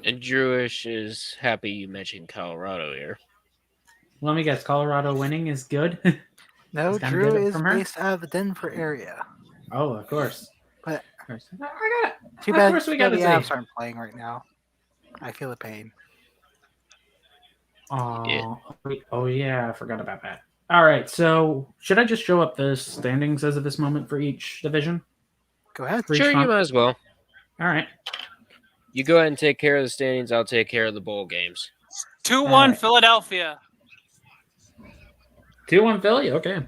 And Jewish is happy you mentioned Colorado here. Let me guess, Colorado winning is good? No, Is that Drew good is from her? based out of the Denver area. Oh, of course. But I got it. too Of bad course we the gotta say. Avs aren't playing right now. I feel the pain. Oh yeah, I forgot about that. All right, so should I just show up the standings as of this moment for each division? Go ahead. For each Sure, you month? might as well. All right. You go ahead and take care of the standings. I'll take care of the bowl games. 2-1 Philadelphia. 2-1 Philly. Okay.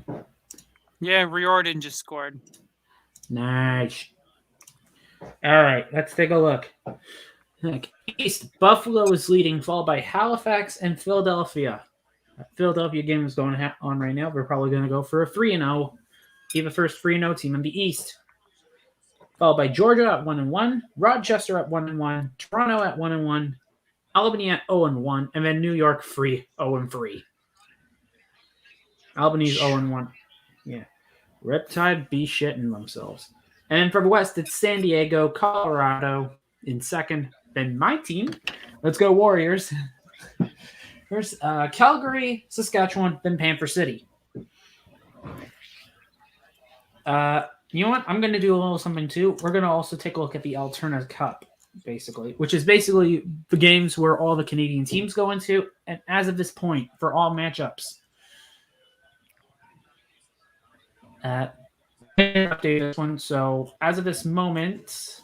Yeah, Riordan just scored. Nice. All right, let's take a look. East, Buffalo is leading, followed by Halifax and Philadelphia. Philadelphia game is going on right now. We're probably going to go for a 3-0. Be the first 3-0 team in the East. Followed by Georgia at 1-1, Rochester at 1-1, Toronto at 1-1, Albany at 0-1, and then New York free 0-3. Albany's 0-1. Yeah. Riptide be shitting themselves. And for the West, it's San Diego, Colorado in second. Then my team. Let's go Warriors. First, Calgary, Saskatchewan, then Panther City. You know what? I'm going to do a little something too. We're going to also take a look at the Alterna Cup, basically, which is basically the games where all the Canadian teams go into. And as of this point, for all matchups, update this one. So as of this moment,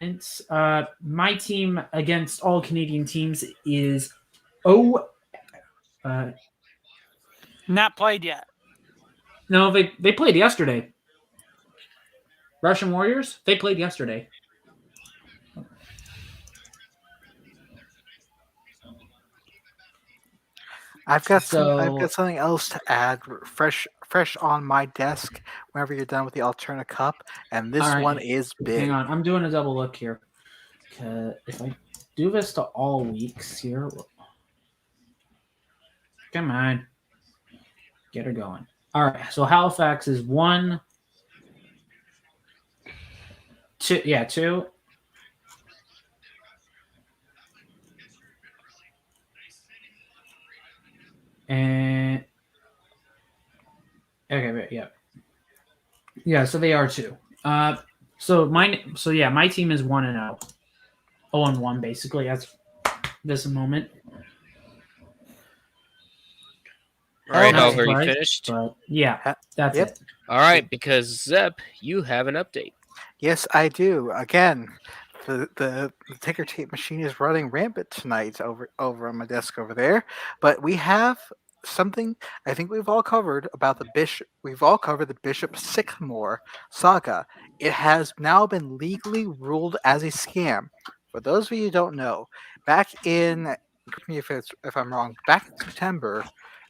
it's my team against all Canadian teams is Not played yet. no, they played yesterday. Russian Warriors, they played yesterday. I've got something else to add, fresh on my desk. Whenever you're done with the Alterna Cup, and this All right. one is big. Hang on, I'm doing a double look here. If I do this to all weeks here, come on, get her going. All right, so Halifax is 1, 2. Yeah, 2. And okay, yeah. So they are 2. My team is 1-0, 0-1 basically as this moment. All right, Not Helver, you surprised, finished? but yeah, that's Yep. it. All right, because Zep, you have an update. Yes, I do. Again, the ticker tape machine is running rampant tonight over on my desk over there. But we have something I think we've all covered about the bishop. We've all covered the Bishop Sycamore saga. It has now been legally ruled as a scam. For those of you who don't know, back in correct me if I'm wrong. Back in September,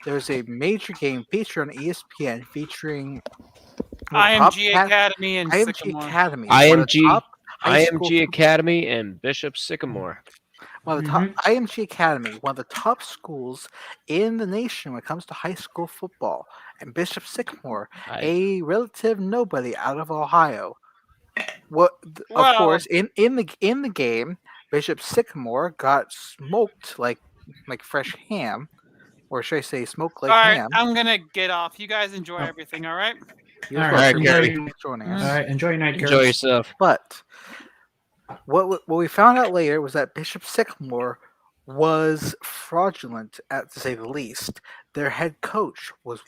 there was a major game featured on ESPN featuring one of the top IMG Academy and IMG Sycamore. Academy, one of the top high school IMG Academy, and Bishop Sycamore. one of the top IMG Academy, one of the top schools in the nation when it comes to high school football, and Bishop Sycamore, a relative nobody out of Ohio. Of Well, course, in the game, Bishop Sycamore got smoked like fresh ham, or should I say, smoked like all right, ham. I'm gonna get off. You guys enjoy everything, all right? You All as right, well, enjoy Gary. your- Thanks for joining All us. right, enjoy your night, Enjoy Curtis. yourself. But what we found out later was that Bishop Sycamore was fraudulent, to say the least. Their head coach was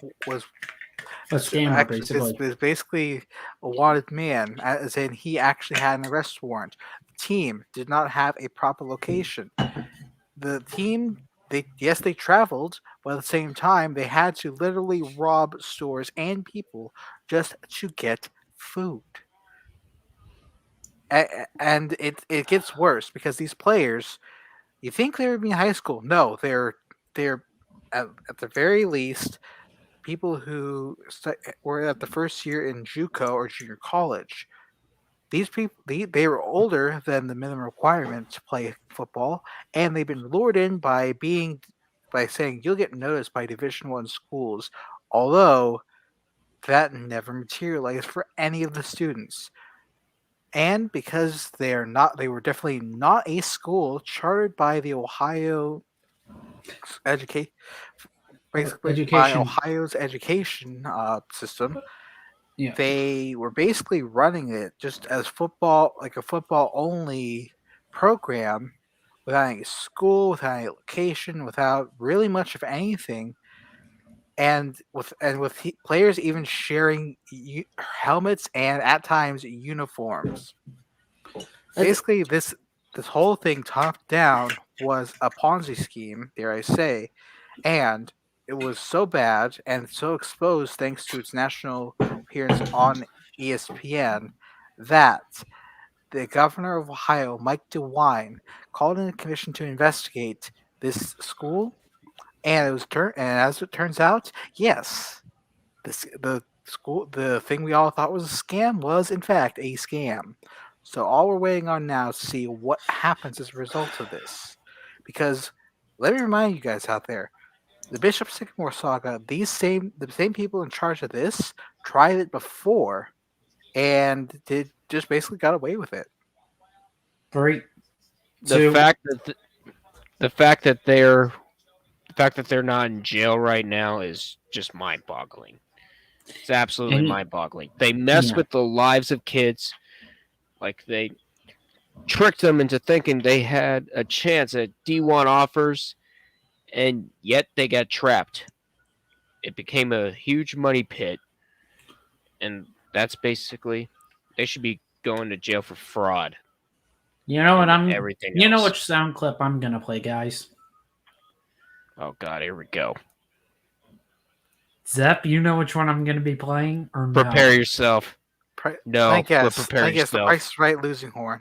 A scammer, basically. was basically a wanted man, as in he actually had an arrest warrant. The team did not have a proper location. The team, they traveled, but at the same time, they had to literally rob stores and people just to get food. And it gets worse because these players, you think they would be in high school? No, they're at the very least people who were at the first year in JUCO or junior college. These people they were older than the minimum requirement to play football, and they've been lured in by saying you'll get noticed by Division I schools, although that never materialized for any of the students. And because they were definitely not a school chartered by the Ohio educate, basically by Education. Ohio's education system. Yeah. They were basically running it just as football, like a football only program, without any school, without any location, without really much of anything, and with players even sharing helmets and at times uniforms. Basically, this whole thing top down was a Ponzi scheme, dare I say, and it was so bad and so exposed thanks to its national appearance on ESPN that the governor of Ohio, Mike DeWine, called in a commission to investigate this school, and as it turns out, yes, the thing we all thought was a scam was in fact a scam. So all we're waiting on now is to see what happens as a result of this. Because let me remind you guys out there, the Bishop Sycamore saga, the same people in charge of this tried it before and did just basically got away with it. 3, The 2. fact that they're not in jail right now is just mind-boggling. It's absolutely mind-boggling. They mess with the lives of kids. Like, they tricked them into thinking they had a chance at D1 offers, and yet they got trapped. It became a huge money pit, and that's basically, they should be going to jail for fraud. You know what everything You know else. which sound clip I'm gonna play, guys. Oh God, here we go. Zep, you know which one I'm gonna be playing, or no? Prepare yourself. No, I guess. prepare I guess the yourself. Price is Right losing horn.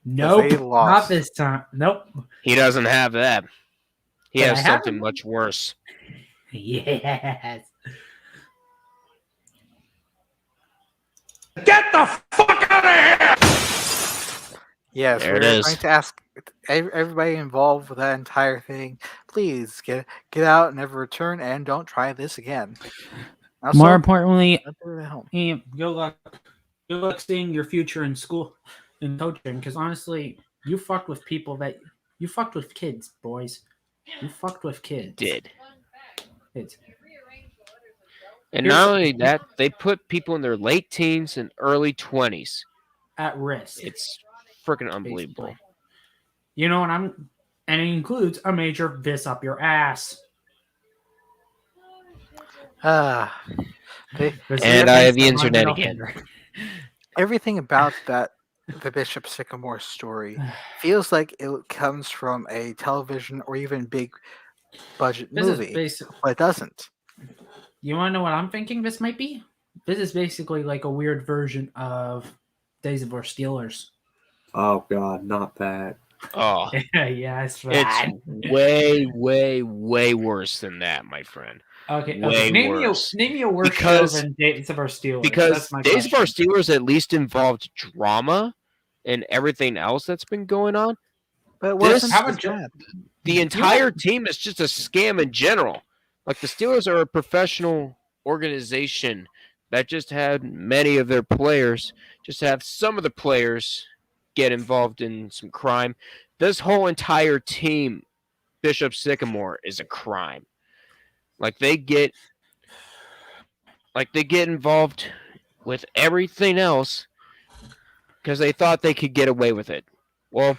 Nope, they lost. not this time. Nope. He doesn't have that. He But has I have something it. much worse. Yes. Get the fuck out of here! Yes, There we're it is. going to ask everybody involved with that entire thing, please get out and never return, and don't try this again. Also, More importantly, let them at home. good luck. Good luck seeing your future in school and coaching. Because honestly, you fucked with kids, boys. You fucked with kids. Did. Kids. And Here's- not only that, they put people in their late teens and early 20s. At risk. It's freaking unbelievable. basically. You know what and it includes a major vis up your ass. And I have the internet again. Everything about the Bishop Sycamore story feels like it comes from a television or even big budget movie, but it doesn't. You want to know what I'm thinking this might be? This is basically like a weird version of Days of Our Steelers. Oh God, not that. Oh, Yeah, it's bad. it's way, way, way worse than that, my friend. Okay, Way name worse. me a worse Because- show than Days of Our Steelers. Because That's my Days of Our question. Steelers at least involved drama and everything else that's been going on. But it This- wasn't How as about bad. The entire team is just a scam in general. Like the Steelers are a professional organization that just had many of their players, just have some of the players get involved in some crime. This whole entire team, Bishop Sycamore, is a crime. Like they get involved with everything else because they thought they could get away with it. Well,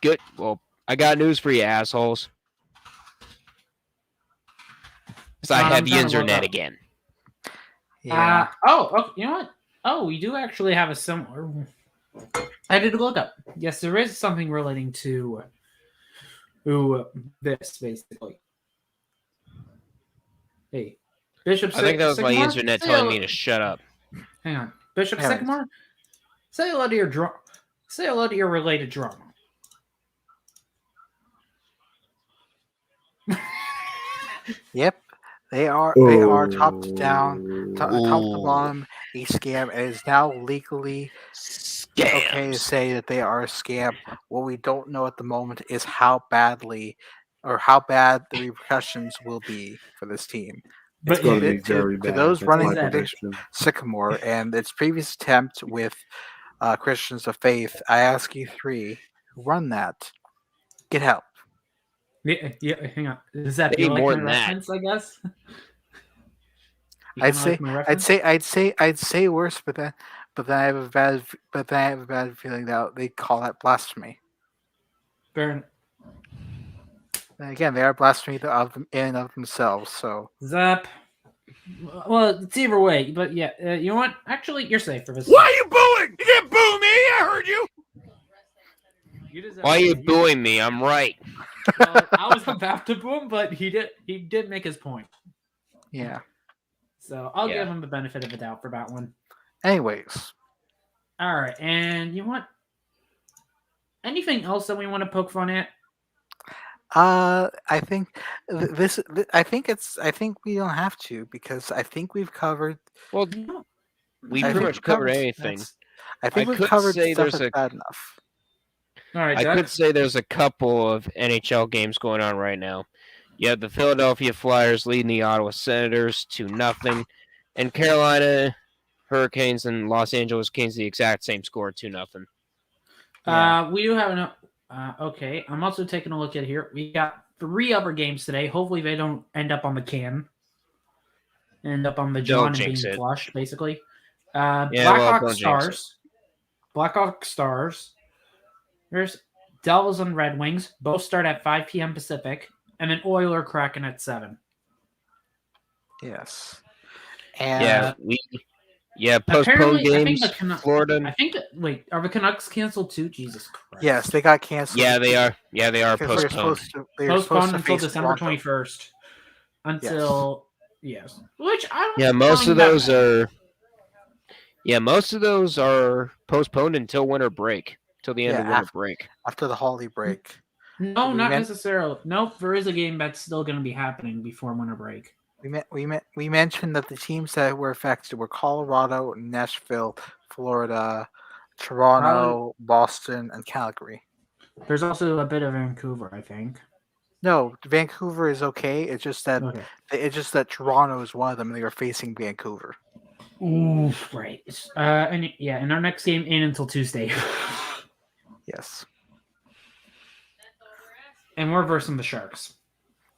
good. Well, I got news for you, assholes. Because I I'm have the trying to look internet up. again. Yeah. You know what? Oh, we do actually have a similar. I did look up. Yes, there is something relating to this, basically. Hey, Bishop I think that was my Sycamore? internet Say telling hello- me to shut up. Hang on. Bishop Hang on. Sycamore? Say hello to your Say hello to your related drama. Yep. They are top to down, top to Ooh. bottom, a scam, and is now legally okay to Scams. say that they are a scam. What we don't know at the moment is how bad the repercussions will be for this team. It's But going to yeah, be very to bad. those That's running my prediction. prediction. Sycamore and its previous attempt with Christians of Faith, I ask you three who run that, get help. yeah, hang on. Does that They feel need like more my than that. reference, I guess? You I'd kinda say, like my I'd reference? say worse, but then I have a bad feeling that they call that blasphemy. Baron, And again, they are blasphemy of them in and of themselves. So Zap. Well, it's either way, but yeah, you know what? Actually, you're safe for this. Why are you booing? You didn't boo me. I heard you. Why are you booing me? I'm right. Well, I was about to boo him, but he did make his point. yeah. So I'll Yeah. give him the benefit of the doubt for that one. Anyways, All right, and you know what? Anything else that we want to poke fun at? I think I think we don't have to because I think we've covered. Well, we I pretty think much we've covered covered- anything. I think I we've could covered say stuff there's that's a- bad enough. All right, I Zach. could say there's a couple of NHL games going on right now. You have the Philadelphia Flyers leading the Ottawa Senators 2-0, and Carolina Hurricanes and Los Angeles Kings the exact same score, 2-0. We do have an. Okay, I'm also taking a look at here. We got 3 other games today. Hopefully, they don't end up on the can. End up on the John and jinx being it. flushed, basically. well, Blackhawk don't jinx Stars. Blackhawk Stars. There's Devils and Red Wings. Both start at 5 p.m. Pacific. And then Oiler Kraken at 7. Yes. Uh, And postponed apparently, I think games. the Canucks. Florida. Wait, are the Canucks canceled too? Jesus Christ. yes, they got canceled. Yeah, they are. Yeah, they are because postponed. they were supposed Postponed to until face December Toronto. 21st. Until yes, which I don't. Yeah, most of find that those bad. are. Yeah, most of those are postponed until winter break, till the end Yeah, of winter break. after the holiday break. No, we not meant- necessarily. Nope, there is a game that's still going to be happening before winter break. We mentioned that the teams that were affected were Colorado, Nashville, Florida, Toronto, Boston, and Calgary. There's also a bit of Vancouver, I think. No, Vancouver is okay. It's just that Toronto is one of them. And they were facing Vancouver. Ooh, right. And our next game ain't until Tuesday. Yes. And we're versing the Sharks.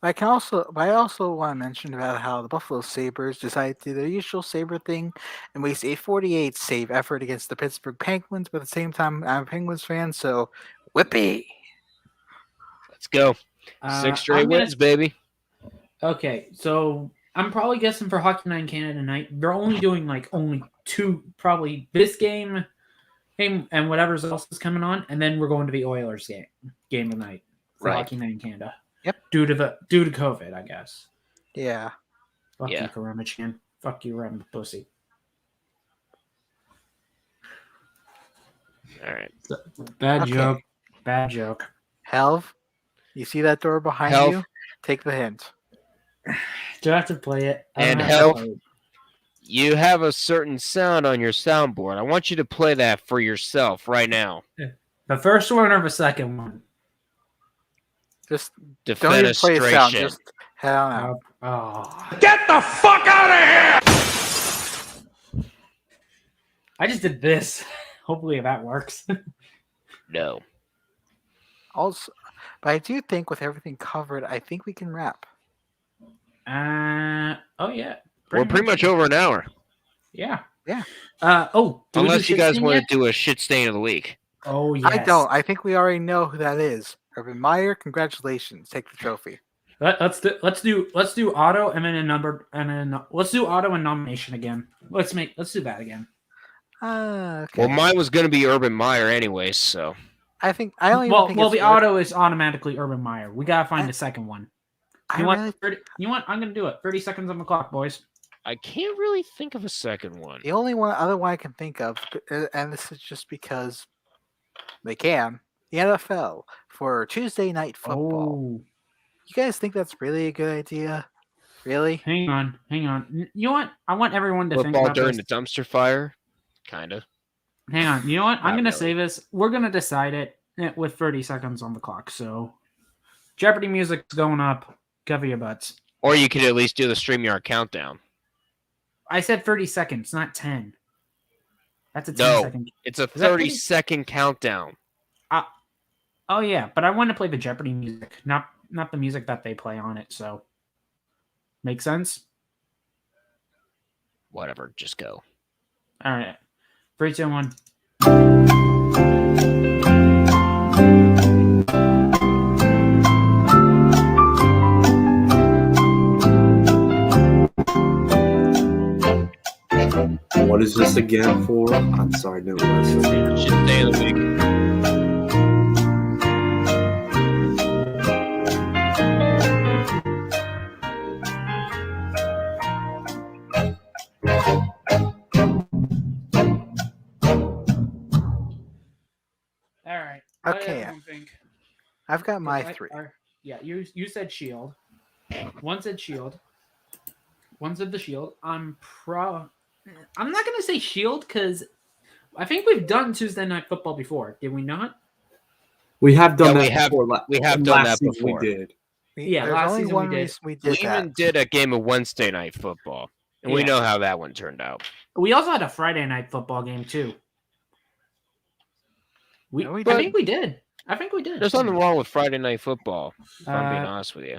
I also want to mention about how the Buffalo Sabres decided to do their usual Sabre thing and waste a 48 save effort against the Pittsburgh Penguins, but at the same time, I'm a Penguins fan, so whippy. Let's go. 6 straight wins, baby. Okay, so I'm probably guessing for Hockey Night in Canada tonight, they're only doing only 2, probably this game and whatever else is coming on, and then we're going to the Oilers game tonight for Hockey Night in Canada. Yep. Due to COVID, I guess. Yeah. Fuck you, Corona Chan. Fuck you, Ram Pussy. All right. Bad joke. Bad joke. Helv, you see that door behind you? Take the hint. Do I have to play it? And Helv, you have a certain sound on your soundboard. I want you to play that for yourself right now. The first one or the second one? Just don't even play a sound. Just head on out. Oh. Get the fuck out of here! I just did this. Hopefully that works. No. Also, but I do think with everything covered, I think we can wrap. Oh yeah. We're pretty much over an hour. Yeah. Yeah. Unless you guys want to do a shit stain of the week. Oh yes. I don't. I think we already know who that is. Urban Meyer, congratulations. Take the trophy. Let's do auto and then a number and then let's do auto and nomination again. Let's do that again. Okay. Well, mine was going to be Urban Meyer anyway, so I think I only think the auto is automatically Urban Meyer. We gotta find the second one. You want 30, I'm gonna do it. 30 seconds on the clock, boys. I can't really think of a second one. The only other one I can think of, and this is just because they can, the NFL for Tuesday Night Football. Oh. You guys think that's really a good idea? Really? Hang on. You know what? I want everyone to think Football about during this. the dumpster fire? Kind of. Hang on. You know what? I'm going to really. say this. We're going to decide it with 30 seconds on the clock. So Jeopardy music's going up. Cover your butts. Or you could at least do the StreamYard countdown. I said 30 seconds, not 10. That's a 10-second. It's a 30-second countdown. Oh, yeah. But I want to play the Jeopardy music, not the music that they play on it. So make sense? Whatever. Just go. All right. 3, 2, 1. What is this again for? I'm sorry, no listen. Shit stain of the week. All right. Okay. I've got my 3. Yeah, you said Shield. One said Shield. One said the Shield. I'm not gonna say Shield because I think we've done Tuesday Night Football before. Did we not? We have done Yeah, that before. we have done that season before. We did. Yeah, There's last only season one we did. reason we We did that. even did a game of Wednesday Night Football. And we Yeah. know how that one turned out. We also had a Friday Night Football game too. No, we I didn't. think we did. There's nothing wrong with Friday Night Football, if I'm being honest with you.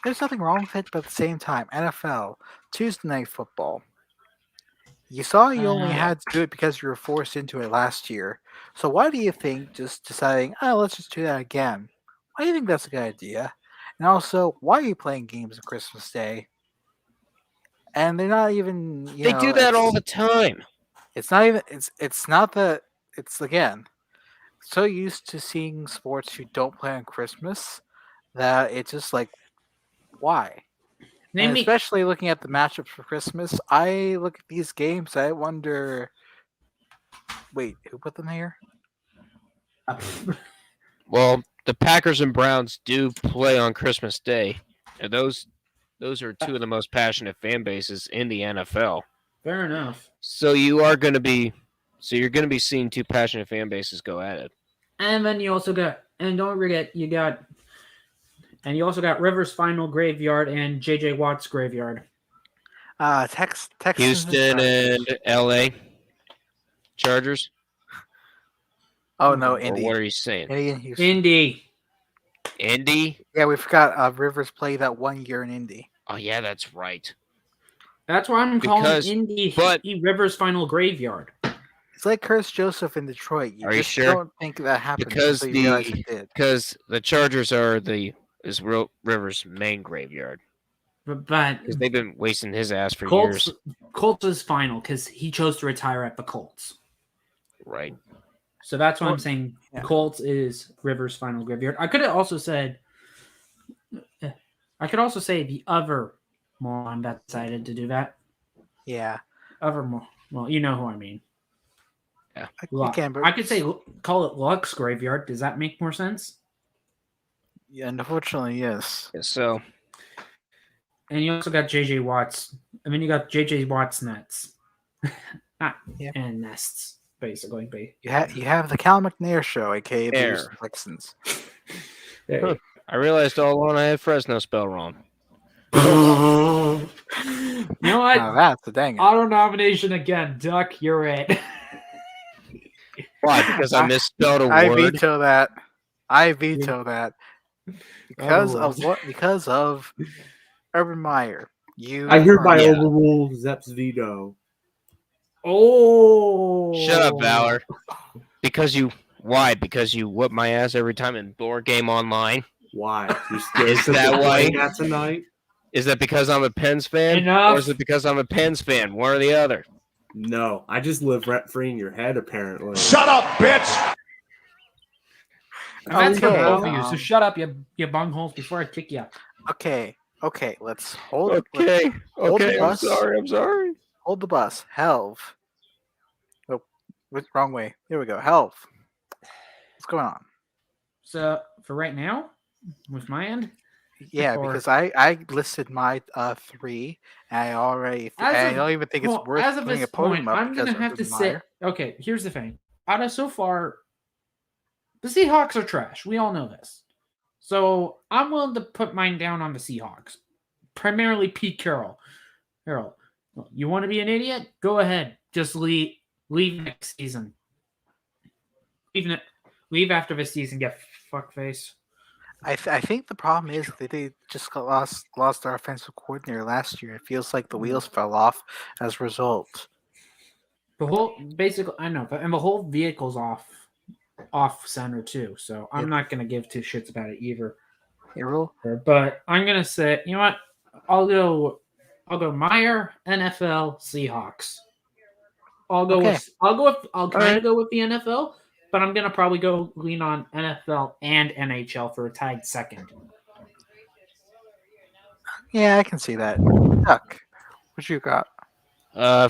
There's nothing wrong with it, but at the same time, NFL, Tuesday Night Football. You saw you only had to do it because you were forced into it last year. So why do you think just deciding, let's just do that again? Why do you think that's a good idea? And also, why are you playing games on Christmas Day? And they're not even. They do that all the time. It's not even. It's not that. It's again. So used to seeing sports who don't play on Christmas that it's just like, why? And especially looking at the matchups for Christmas, I look at these games, I wonder, wait, who put them here? Well, the Packers and Browns do play on Christmas Day. And those are two of the most passionate fan bases in the NFL. Fair enough. So you're going to be seeing two passionate fan bases go at it. And then you also got, and don't forget, you got And you also got Rivers Final Graveyard and J.J. Watt's Graveyard. Texans Houston and and L.A. Chargers. oh no, Or Indy. what are you saying? Indy and Houston. Indy. Indy? Yeah, we forgot Rivers played that 1 year in Indy. Oh yeah, that's right. That's why I'm calling Because- Indy but- Rivers Final Graveyard. It's like Curtis Joseph in Detroit. Are you just sure? don't think that happened Because until you realize it did. Because the Chargers are Rivers' main graveyard. But Because they've been wasting his ass for Colts years. Colts is final because he chose to retire at the Colts. Right. So that's why I'm saying yeah. Colts is Rivers Final Graveyard. I could have also said the other moron that decided to do that. Yeah. Well, you know who I mean. You can, but I could say call it Lux Graveyard. Does that make more sense? yeah, unfortunately, yes. So And you also got JJ Watts. I mean, you got JJ Watts Nets. Yeah. And Nests, basically. You have the Cal McNair show, aka the There. Houston Texans. There. I realized all along I had Fresno spelled wrong. You know what? Now that's the dang it. Auto nomination again. Duck, you're it. Why? Because I misspelled a I word. veto that. I veto that. Because Oh. of what? Because of Urban Meyer. I hereby Yeah. overrule Zepp's veto. Oh. Shut up, Valor. Why? Because you whip my ass every time in board game online? Why? You scared Is to that play why? that tonight? Is that because I'm a Pens fan? Enough. Or is it because I'm a Pens fan? One or the other. No, I just live rent free in your head. Apparently. Shut up, bitch! And that's for Okay, both of you. So shut up, you bungholes, before I kick you. Okay. Let's hold. Okay. Hold the Okay. I'm bus. sorry. Hold the bus. Helv. Oh, wrong way. Here we go. Helv. What's going on? So for right now, with my end, Yeah, Or- because I listed my 3, and I already. I don't even think it's worth as of putting a this podium point, up I'm because gonna of have to Urban say. Meyer. Okay, here's the thing. Out of so far, the Seahawks are trash. We all know this. So I'm willing to put mine down on the Seahawks. Primarily Pete Carroll. Carroll, you want to be an idiot? Go ahead. Just leave next season. Leave after this season. Get fuckface. I think the problem is that they just lost our offensive coordinator last year. It feels like the wheels fell off as a result. The whole basically, I know, and the whole vehicle's off center too. So I'm Yep. not gonna give two shits about it either. Hero? But I'm gonna say, you know what? I'll go Meyer, NFL, Seahawks. I'll kind of go with the NFL, but I'm gonna probably go lean on NFL and NHL for a tied second. Yeah, I can see that. Duck, what you got?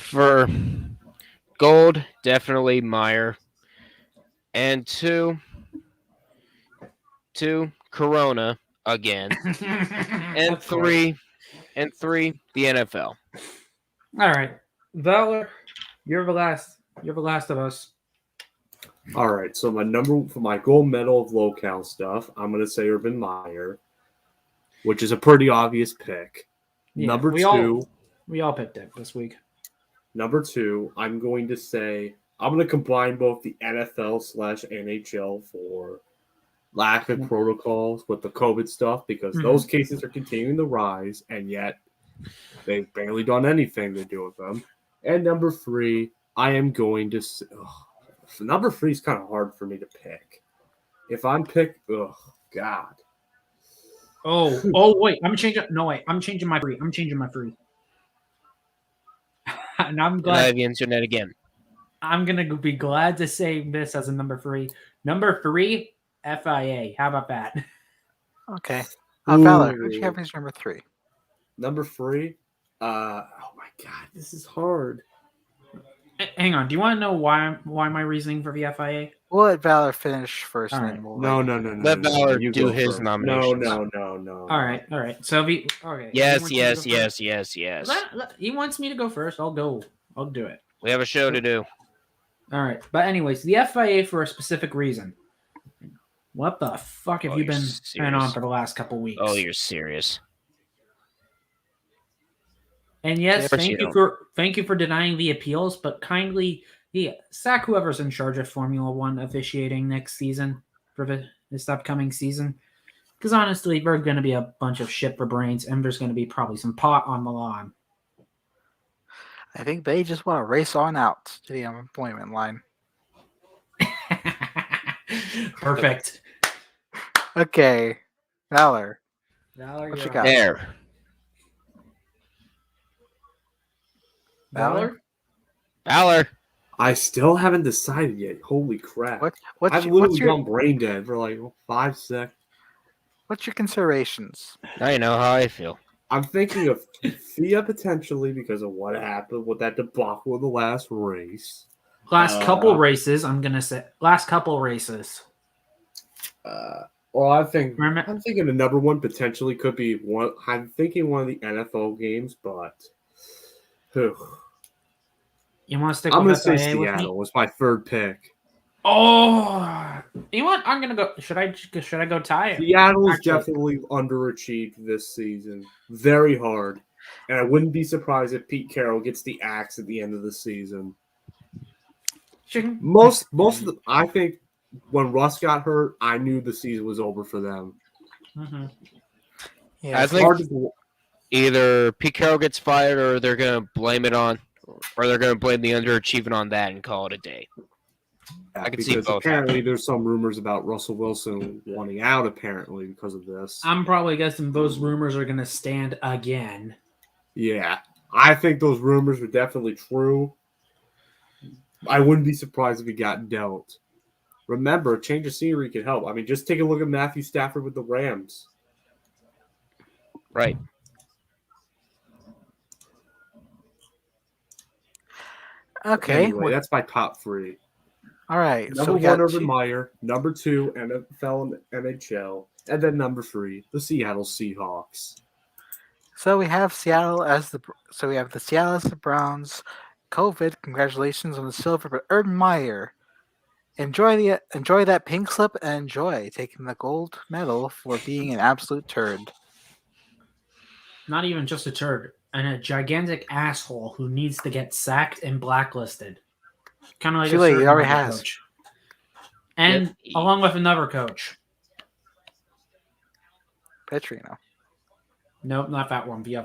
For gold, definitely Meyer. And two, Corona again. And Of course. three, the NFL. All right, Valor, you're the last. You're the last of us. All right, so my number for my gold medal of locale stuff, I'm gonna say Urban Meyer, which is a pretty obvious pick. Yeah, Number we two, all picked it this week. I'm going to say I'm going to combine both the NFL/NHL for lack of protocols with the COVID stuff because those cases are continuing to rise, and yet they've barely done anything to do with them. And number 3, I am going to say, number 3 is kind of hard for me to pick. If I'm God. Oh wait, I'm changing. No wait, I'm changing my free. And I'm glad. Live internet again. I'm gonna be glad to say this as a number 3. Number 3, FIA. How about that? Okay. Valor, who'd you have as number 3? Number 3? Oh my God, this is hard. Hang on. Do you want to know why my reasoning for the FIA? We'll let Valor finish first. All And right. then we'll No. Let Valor You do go his first. nominations. No. All right. So okay. Yes. He wants me to go first? Yes. He wants me to go first. I'll go. I'll do it. We have a show to do. All right. But anyways, the FIA for a specific reason. What the fuck have Oh, you you're been on serious. for the last couple weeks? Oh, you're serious. And yes, Of course you thank you for denying the appeals, but kindly sack whoever's in charge of Formula One officiating next season for this upcoming season. Because honestly, there's going to be a bunch of shit for brains, and there's going to be probably some pot on the lawn. I think they just want to race on out to the unemployment line. Perfect. Okay, Valor. Valor, What you you're got? up. There. Valor? Valor. I still haven't decided yet. Holy crap! I've literally gone brain dead for like 5 seconds. What's your considerations? Now you know how I feel. I'm thinking of Fia potentially because of what happened with that debacle in the last race. Last couple races, I'm going to say. Last couple races. Well, I'm thinking the number one potentially could be one. I'm thinking one of the NFL games, but You want to stick I'm with going to say FIA with me? Seattle was my third pick. Oh, you know what? I'm gonna go. Should I go tie? Seattle is definitely underachieved this season, very hard, and I wouldn't be surprised if Pete Carroll gets the axe at the end of the season. Most of the, I think when Russ got hurt, I knew the season was over for them. Mm-hmm. Yeah, I think either Pete Carroll gets fired, or they're gonna blame it on, or they're gonna blame the underachievement on that and call it a day. I can see both. Apparently, there's some rumors about Russell Wilson wanting out. Apparently, because of this, I'm probably guessing those rumors are gonna stand again. Yeah, I think those rumors are definitely true. I wouldn't be surprised if he got dealt. Remember, a change of scenery could help. I mean, just take a look at Matthew Stafford with the Rams. Right. Okay. Anyway, that's my top three. All right. Number so we one, got Urban Meyer. Number two, NFL and NHL. And then number three, the Seattle Seahawks. So we have Seattle as the Seattle as the Browns. COVID, congratulations on the silver, but Urban Meyer, enjoy that pink slip and enjoy taking the gold medal for being an absolute turd. Not even just a turd, and a gigantic asshole who needs to get sacked and blacklisted. Kind of like Too late, he already has. Coach. And along with another coach. Petrino. Nope, not that one. The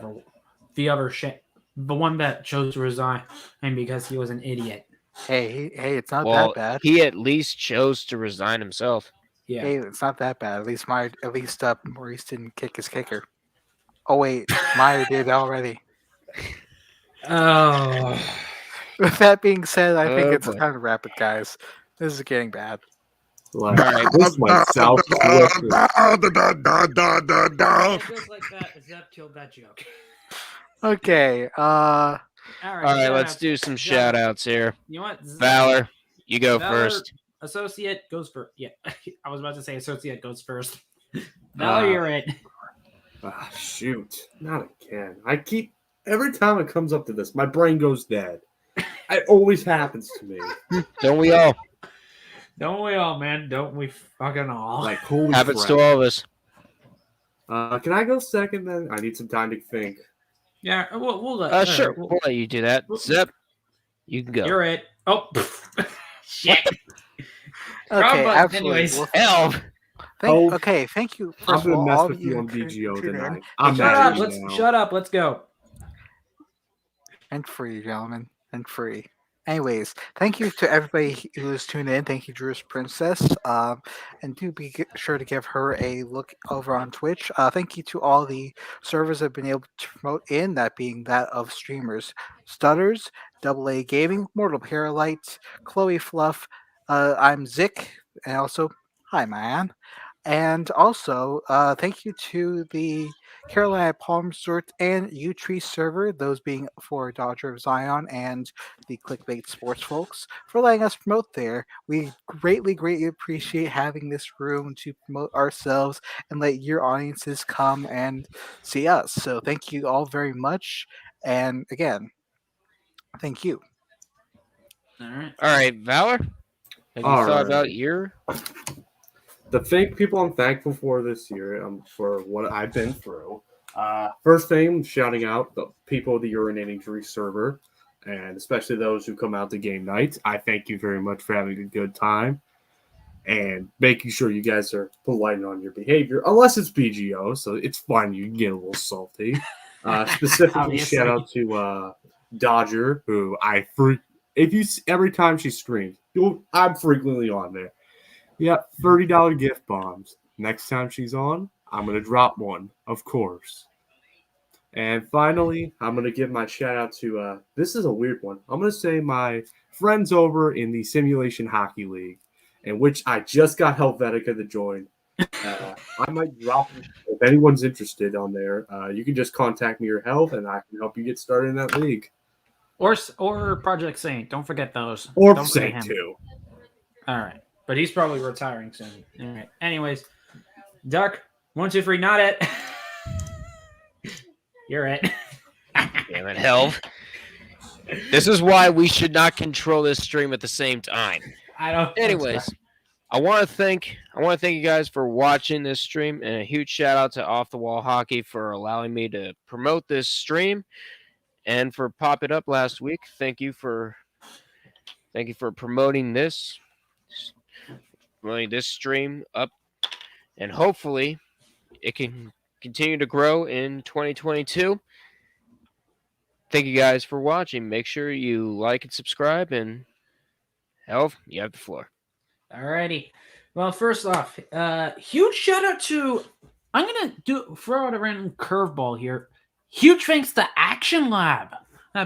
other shit. The one that chose to resign, and because he was an idiot. Hey, it's not that bad. He at least chose to resign himself. Yeah. Hey, it's not that bad. At least Maurice didn't kick his kicker. Oh wait, Meyer did already. Oh. With that being said, I think it's time to wrap it, guys. This is getting bad. Like, this might sound Just like that, Zep killed that joke. Okay. All right, let's do some shout outs here. You know what? Valor, you go first. Associate goes first. Yeah, I was about to say associate goes first. Valor, you're it. Shoot. Not again. Every time it comes up to this, my brain goes dead. It always happens to me. Don't we all? Don't we all, man? Don't we fucking all? Like, holy Happens crap. to all of us. Can I go second then? I need some time to think. Yeah, we'll let Sure. We'll let you do that. Zep, you can go. You're it. Oh, shit. Okay, absolutely. Anyways. Hell. Thank you. I'm First of going to all, mess all with of you you on who DGO tuned in. tonight. I'm Shut mad up. at you Let's now. shut up. Let's go. And free, gentlemen, and free. Anyways, thank you to everybody who has tuned in. Thank you, Drew's Princess. And do be sure to give her a look over on Twitch. Thank you to all the servers that have been able to promote in, that being that of streamers Stutters, AA Gaming, Mortal Paralight, Chloe Fluff, I'm Zick, and also, hi, man. And also, thank you to the Carolina Palm Resort and U-Tree server, those being for Dodger of Zion and the Clickbait Sports folks, for letting us promote there. We greatly, greatly appreciate having this room to promote ourselves and let your audiences come and see us. So thank you all very much. And again, thank you. All right. All right, Valor. Have you thought about your? the people I'm thankful for this year, for what I've been through. First thing, shouting out the people of the Urinating Tree server, and especially those who come out to game nights. I thank you very much for having a good time and making sure you guys are polite on your behavior, unless it's BGO, so it's fine. You can get a little salty. Specifically, Obviously. shout out to Dodger, who every time she streams, I'm frequently on there. Yeah, $30 gift bombs. Next time she's on, I'm gonna drop one, of course. And finally, I'm gonna give my shout out to this is a weird one. I'm gonna say my friends over in the Simulation Hockey League, in which I just got Helvetica to join. I might drop if anyone's interested on there. You can just contact me or Health, and I can help you get started in that league. Or Project Saint. Don't forget those. Or Don't forget Saint too. All right, but he's probably retiring soon. All right. Anyways, Duck, 1, 2, 3, not it. You're it. Damn it, Helv. This is why we should not control this stream at the same time. I don't. Anyways, I want to thank you guys for watching this stream, and a huge shout out to Off the Wall Hockey for allowing me to promote this stream and for popping up last week. Thank you for promoting this stream up, and hopefully it can continue to grow in 2022. Thank you guys for watching. Make sure you like and subscribe, and Helv, you have the floor. Alrighty. Well, first off, huge shout out to. I'm gonna throw out a random curveball here. Huge thanks to Action Lab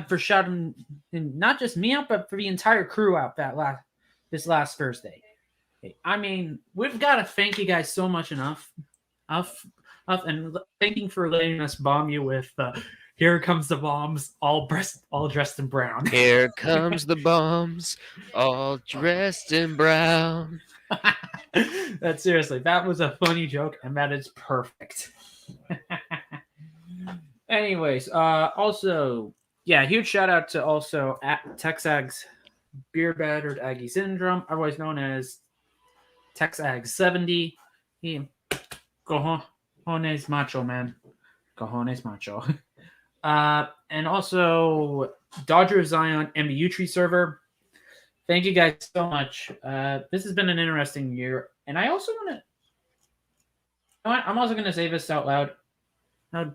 for shouting not just me out, but for the entire crew out this last Thursday. I mean, we've got to thank you guys so much enough, and thanking for letting us bomb you with. Here comes the bombs, all dressed in brown. Here comes the bombs, all dressed in brown. That was a funny joke, and that is perfect. Anyways, also, yeah, huge shout out to also at Texag's Beer Battered Aggie Syndrome, otherwise known as Texag 70. Cojones macho, man. Cojones macho. And also Dodger Zion MBU Tree server. Thank you guys so much. This has been an interesting year, and I also want to. I'm also going to say this out loud. Now,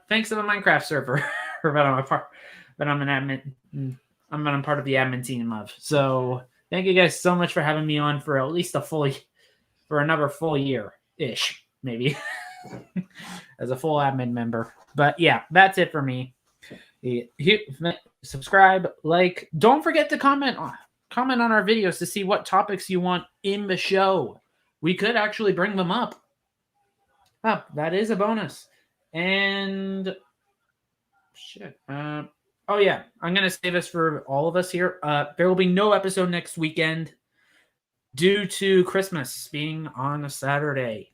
thanks to the Minecraft server for that I'm an admin. I'm part of the admin team of. So thank you guys so much for having me on for at least for another full year ish, maybe, as a full admin member. But yeah, that's it for me. Subscribe, like, don't forget to comment on our videos to see what topics you want in the show. We could actually bring them up. That is a bonus. And shit. Oh yeah, I'm gonna say this for all of us here. There will be no episode next weekend due to Christmas being on a Saturday.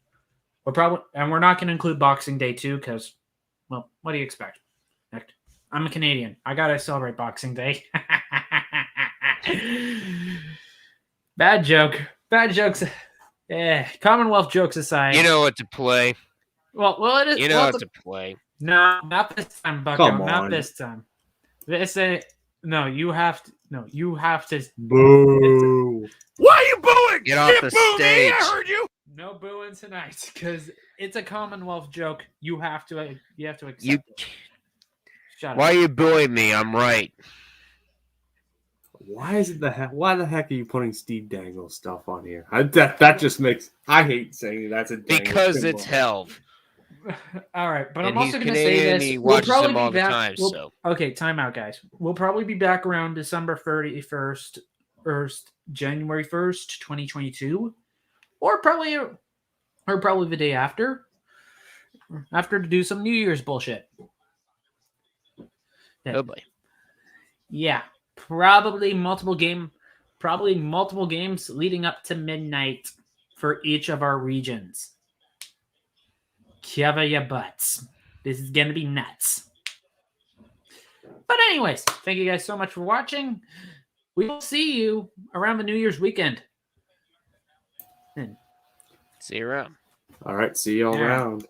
We're not gonna include Boxing Day too, because, well, what do you expect? I'm a Canadian. I gotta celebrate Boxing Day. Bad jokes. Commonwealth jokes aside. You know what to play. Well, it is. You know what to play. No, not this time, Bucko. Come on. Not this time. You have to. Boo. Why are you booing? Get off the boo stage. Me, I heard you. No booing tonight, because it's a Commonwealth joke. You have to accept You. it. Shut Why up. are you booing me? I'm right. Why the heck are you putting Steve Dangle stuff on here? That just makes. I hate saying that's a Dangle Because symbol. it's Helv. All right, but And I'm he's also going to say Canadian, this. he We'll watches probably them be all the back. time, so. Okay, time out, guys. We'll probably be back around December 31st or January 1st, 2022, or probably the day after to do some New Year's bullshit. Oh boy. Yeah, probably multiple games leading up to midnight for each of our regions. Cover your butts. This is going to be nuts. But anyways, thank you guys so much for watching. We will see you around the New Year's weekend. And See you around. All right, see you all Yeah. around.